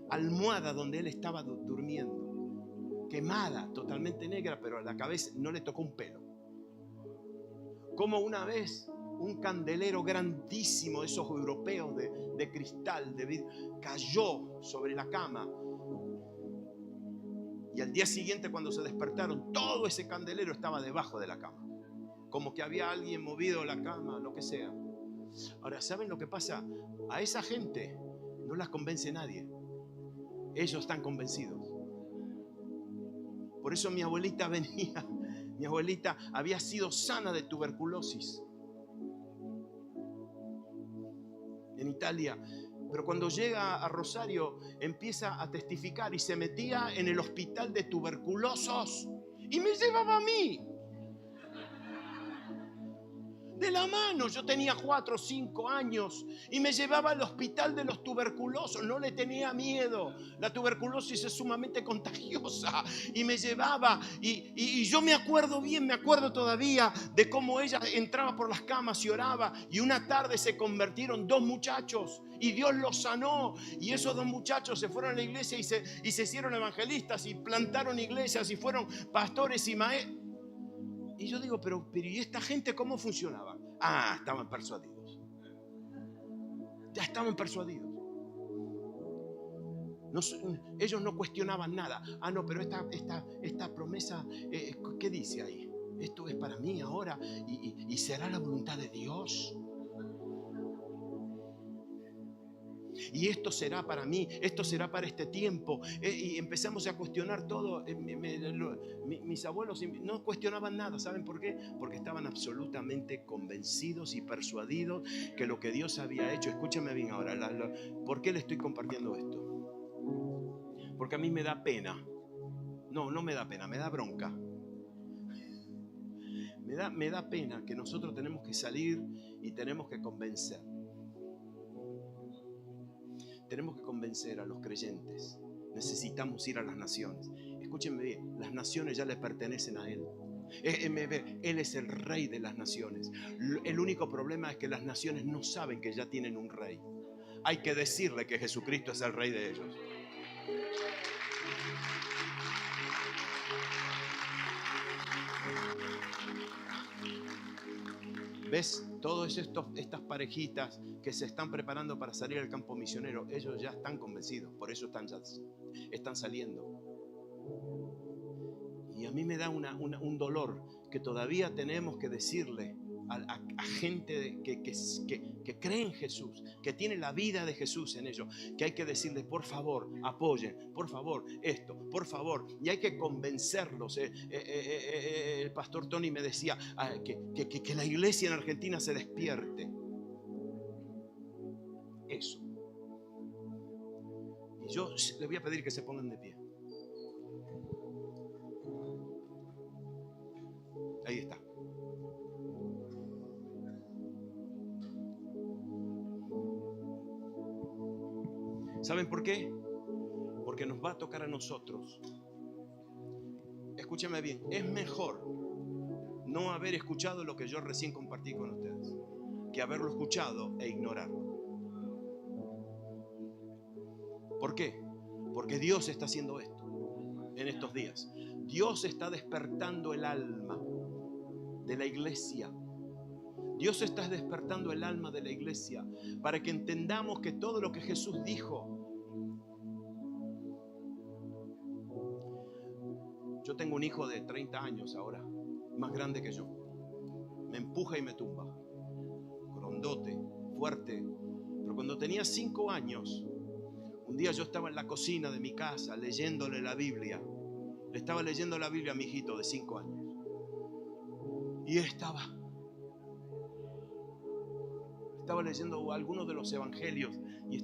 almohada donde él estaba durmiendo. Quemada, totalmente negra, pero a la cabeza no le tocó un pelo. Como una vez un candelero grandísimo de esos europeos de cristal, de vidrio, cayó sobre la cama. Y al día siguiente, cuando se despertaron, todo ese candelero estaba debajo de la cama. Como que había alguien movido la cama, lo que sea. Ahora, ¿saben lo que pasa? A esa gente no las convence nadie. Ellos están convencidos. Por eso mi abuelita venía. Mi abuelita había sido sana de tuberculosis en Italia. Pero cuando llega a Rosario empieza a testificar y se metía en el hospital de tuberculosos y me llevaba a mí. de la mano. Yo tenía 4 o 5 años y me llevaba al hospital de los tuberculosos. No le tenía miedo. La tuberculosis es sumamente contagiosa. Y me llevaba y yo me acuerdo bien, me acuerdo todavía de cómo ella entraba por las camas y oraba. Y una tarde se convirtieron 2 muchachos y Dios los sanó. Y esos 2 muchachos se fueron a la iglesia y se hicieron evangelistas y plantaron iglesias y fueron pastores y maestros. Y yo digo, pero ¿y esta gente cómo funcionaba? Ah, estaban persuadidos. Ya estaban persuadidos. No, ellos no cuestionaban nada. Ah, no, pero esta promesa, ¿qué dice ahí? Esto es para mí ahora y será la voluntad de Dios. Y esto será para mí, esto será para este tiempo. Y empezamos a cuestionar todo. Mis abuelos no cuestionaban nada. ¿Saben por qué? Porque estaban absolutamente convencidos y persuadidos que lo que Dios había hecho. Escúchame bien ahora. ¿Por qué le estoy compartiendo esto? Porque a mí me da pena. No me da pena, me da bronca. Me da pena que nosotros tenemos que salir y tenemos que convencer. Tenemos que convencer a los creyentes. Necesitamos ir a las naciones. Escúchenme bien, las naciones ya le pertenecen a Él. Él es el rey de las naciones. El único problema es que las naciones no saben que ya tienen un rey. Hay que decirle que Jesucristo es el rey de ellos. ¿Ves? Todas estas parejitas que se están preparando para salir al campo misionero, ellos ya están convencidos, por eso están saliendo. Y a mí me da un dolor que todavía tenemos que decirle a gente que cree en Jesús, que tiene la vida de Jesús en ellos, que hay que decirles, por favor, apoyen, por favor, esto, por favor, y hay que convencerlos. El pastor Tony me decía que la iglesia en Argentina se despierte. Eso. Y yo les voy a pedir que se pongan de pie. Ahí está. ¿Saben por qué? Porque nos va a tocar a nosotros. Escúchame bien, es mejor no haber escuchado lo que yo recién compartí con ustedes que haberlo escuchado e ignorarlo. ¿Por qué? Porque Dios está haciendo esto en estos días. Dios está despertando el alma de la iglesia. Dios está despertando el alma de la iglesia para que entendamos que todo lo que Jesús dijo. Yo tengo un hijo de 30 años ahora, más grande que yo. Me empuja y me tumba. Grondote, fuerte. Pero cuando tenía 5 años, un día yo estaba en la cocina de mi casa leyéndole la Biblia. Le estaba leyendo la Biblia a mi hijito de 5 años. Y estaba leyendo algunos de los evangelios y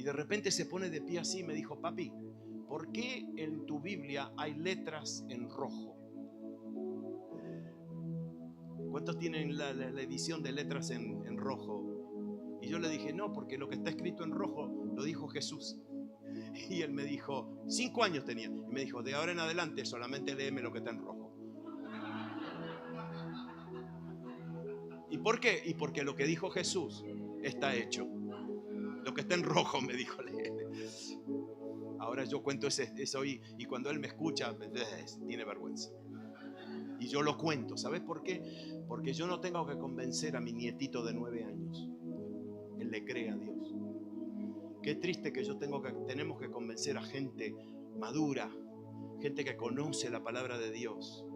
de repente se pone de pie así y me dijo, papi, ¿por qué en tu Biblia hay letras en rojo? ¿Cuántos tienen la edición de letras en rojo? Y yo le dije, no, porque lo que está escrito en rojo lo dijo Jesús. Y él me dijo, 5 años tenía, y me dijo, de ahora en adelante solamente léeme lo que está en rojo. ¿Y por qué? Y porque lo que dijo Jesús está hecho. Lo que está en rojo me dijo, léeme. Ahora yo cuento eso y cuando él me escucha, tiene vergüenza. Y yo lo cuento. ¿Sabes por qué? Porque yo no tengo que convencer a mi nietito de 9 años. Él le cree a Dios. Qué triste que tenemos que convencer a gente madura, gente que conoce la palabra de Dios.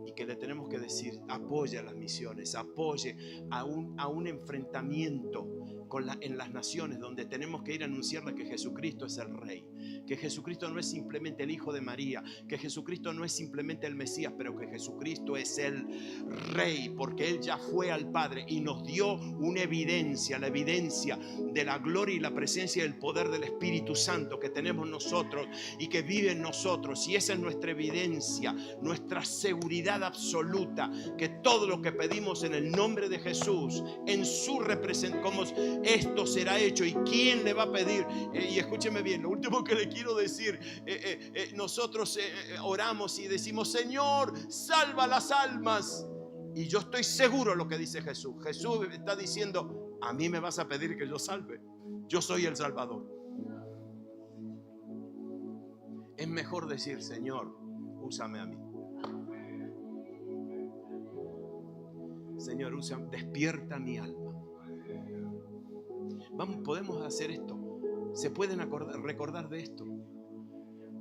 Y que le tenemos que decir, apoye a las misiones, apoye a un enfrentamiento en las naciones donde tenemos que ir a anunciarle que Jesucristo es el Rey, que Jesucristo no es simplemente el Hijo de María, que Jesucristo no es simplemente el Mesías, pero que Jesucristo es el Rey, porque Él ya fue al Padre y nos dio una evidencia, la evidencia de la gloria y la presencia y el poder del Espíritu Santo que tenemos nosotros y que vive en nosotros. Y esa es nuestra evidencia, nuestra seguridad absoluta, que todo lo que pedimos en el nombre de Jesús, en su representación, como esto será hecho. ¿Y quién le va a pedir? Y escúcheme bien, lo último que le quiero decir, nosotros oramos y decimos: Señor, salva las almas. Y yo estoy seguro lo que dice Jesús. Jesús está diciendo: a mí me vas a pedir que yo salve. Yo soy el Salvador. Es mejor decir: Señor, úsame a mí. Señor, úsame, despierta mi alma. Vamos, podemos hacer esto. Se pueden recordar de esto,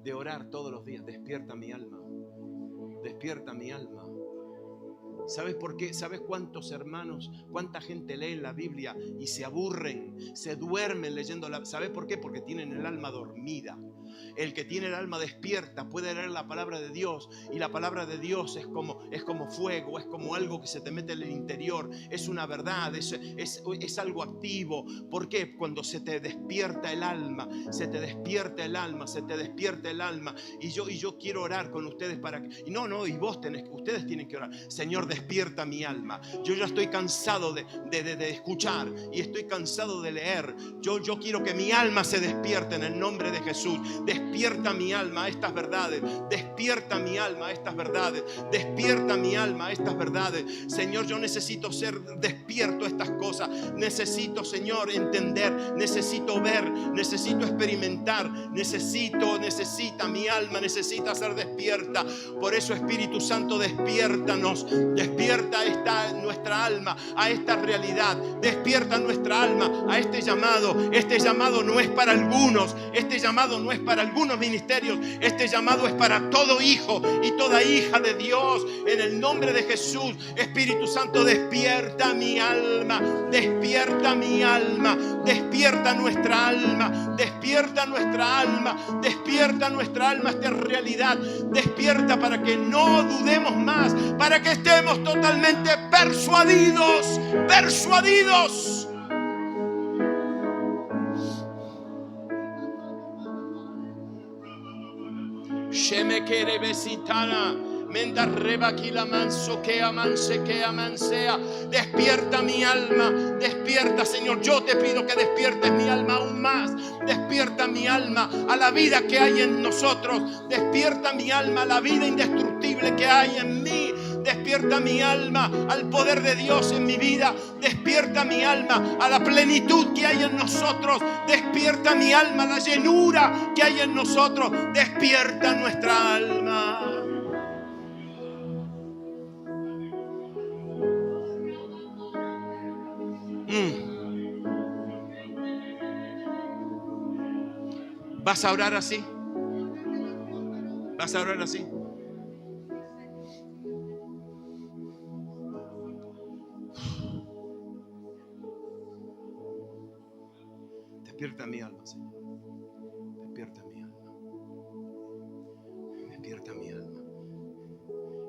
de orar todos los días: despierta mi alma, despierta mi alma. ¿Sabes por qué? ¿Sabes cuántos hermanos, cuánta gente lee en la Biblia y se aburren, se duermen leyendo la? ¿Sabes por qué? Porque tienen el alma dormida. El que tiene el alma despierta puede leer la palabra de Dios, y la palabra de Dios es como fuego, es como algo que se te mete en el interior, es una verdad, es algo activo. ¿Por qué? Cuando se te despierta el alma, se te despierta el alma, se te despierta el alma. Y yo quiero orar con ustedes para que, y ustedes tienen que orar: Señor, despierta mi alma. Yo ya estoy cansado de escuchar y estoy cansado de leer. Yo quiero que mi alma se despierte en el nombre de Jesús. Despierta mi alma a estas verdades. Despierta mi alma a estas verdades. Despierta mi alma a estas verdades. Señor, yo necesito ser despierto a estas cosas. Necesito, Señor, entender. Necesito ver. Necesito experimentar. Necesita mi alma. Necesita ser despierta. Por eso, Espíritu Santo, despiértanos. Despierta nuestra alma a esta realidad. Despierta nuestra alma a este llamado. Este llamado no es para algunos. Este llamado no es para algunos ministerios. Este llamado es para todo hijo y toda hija de Dios. En el nombre de Jesús, Espíritu Santo, despierta mi alma. Despierta mi alma. Despierta nuestra alma. Despierta nuestra alma. Despierta nuestra alma a esta realidad. Despierta para que no dudemos más. Para que estemos totalmente persuadidos. Persuadidos. Sheme quiere besitana. Menda reba kila manso que amanse que amansea. Despierta mi alma. Despierta, Señor. Yo te pido que despiertes mi alma aún más. Despierta mi alma a la vida que hay en nosotros. Despierta mi alma a la vida indestructible que hay en mí. Despierta mi alma al poder de Dios en mi vida. Despierta mi alma a la plenitud que hay en nosotros. Despierta mi alma a la llenura que hay en nosotros. Despierta nuestra alma. ¿Vas a orar así? ¿Vas a orar así? Despierta mi alma, Señor. Despierta mi alma. Despierta mi alma.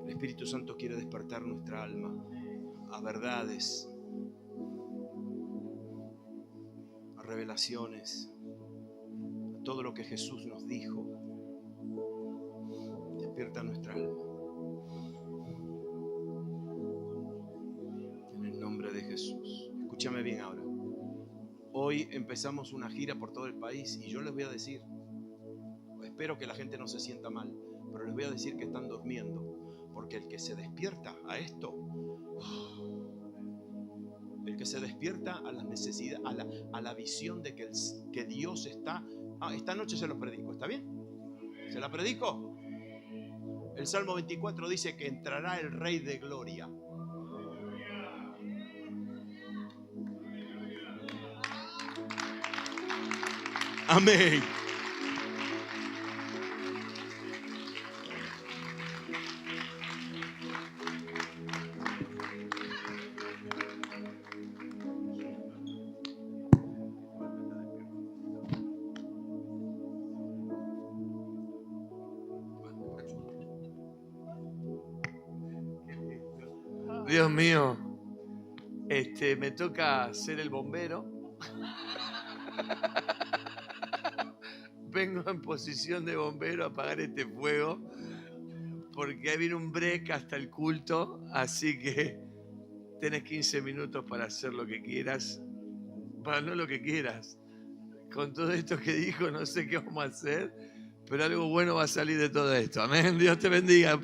El Espíritu Santo quiere despertar nuestra alma a verdades, a revelaciones, a todo lo que Jesús nos dijo. Despierta nuestra alma. En el nombre de Jesús. Escúchame bien ahora. Hoy empezamos una gira por todo el país y yo les voy a decir, espero que la gente no se sienta mal, pero les voy a decir que están durmiendo, porque el que se despierta a esto, el que se despierta a la necesidad, a la visión de que Dios está, esta noche se lo predico, ¿está bien? ¿Se la predico? El Salmo 24 dice que entrará el Rey de Gloria. Amén. Dios mío, me toca ser el bombero. Vengo en posición de bombero a apagar este fuego, porque ahí viene un break hasta el culto, así que tenés 15 minutos para hacer lo que quieras, para no lo que quieras. Con todo esto que dijo, no sé qué vamos a hacer, pero algo bueno va a salir de todo esto. Amén. Dios te bendiga.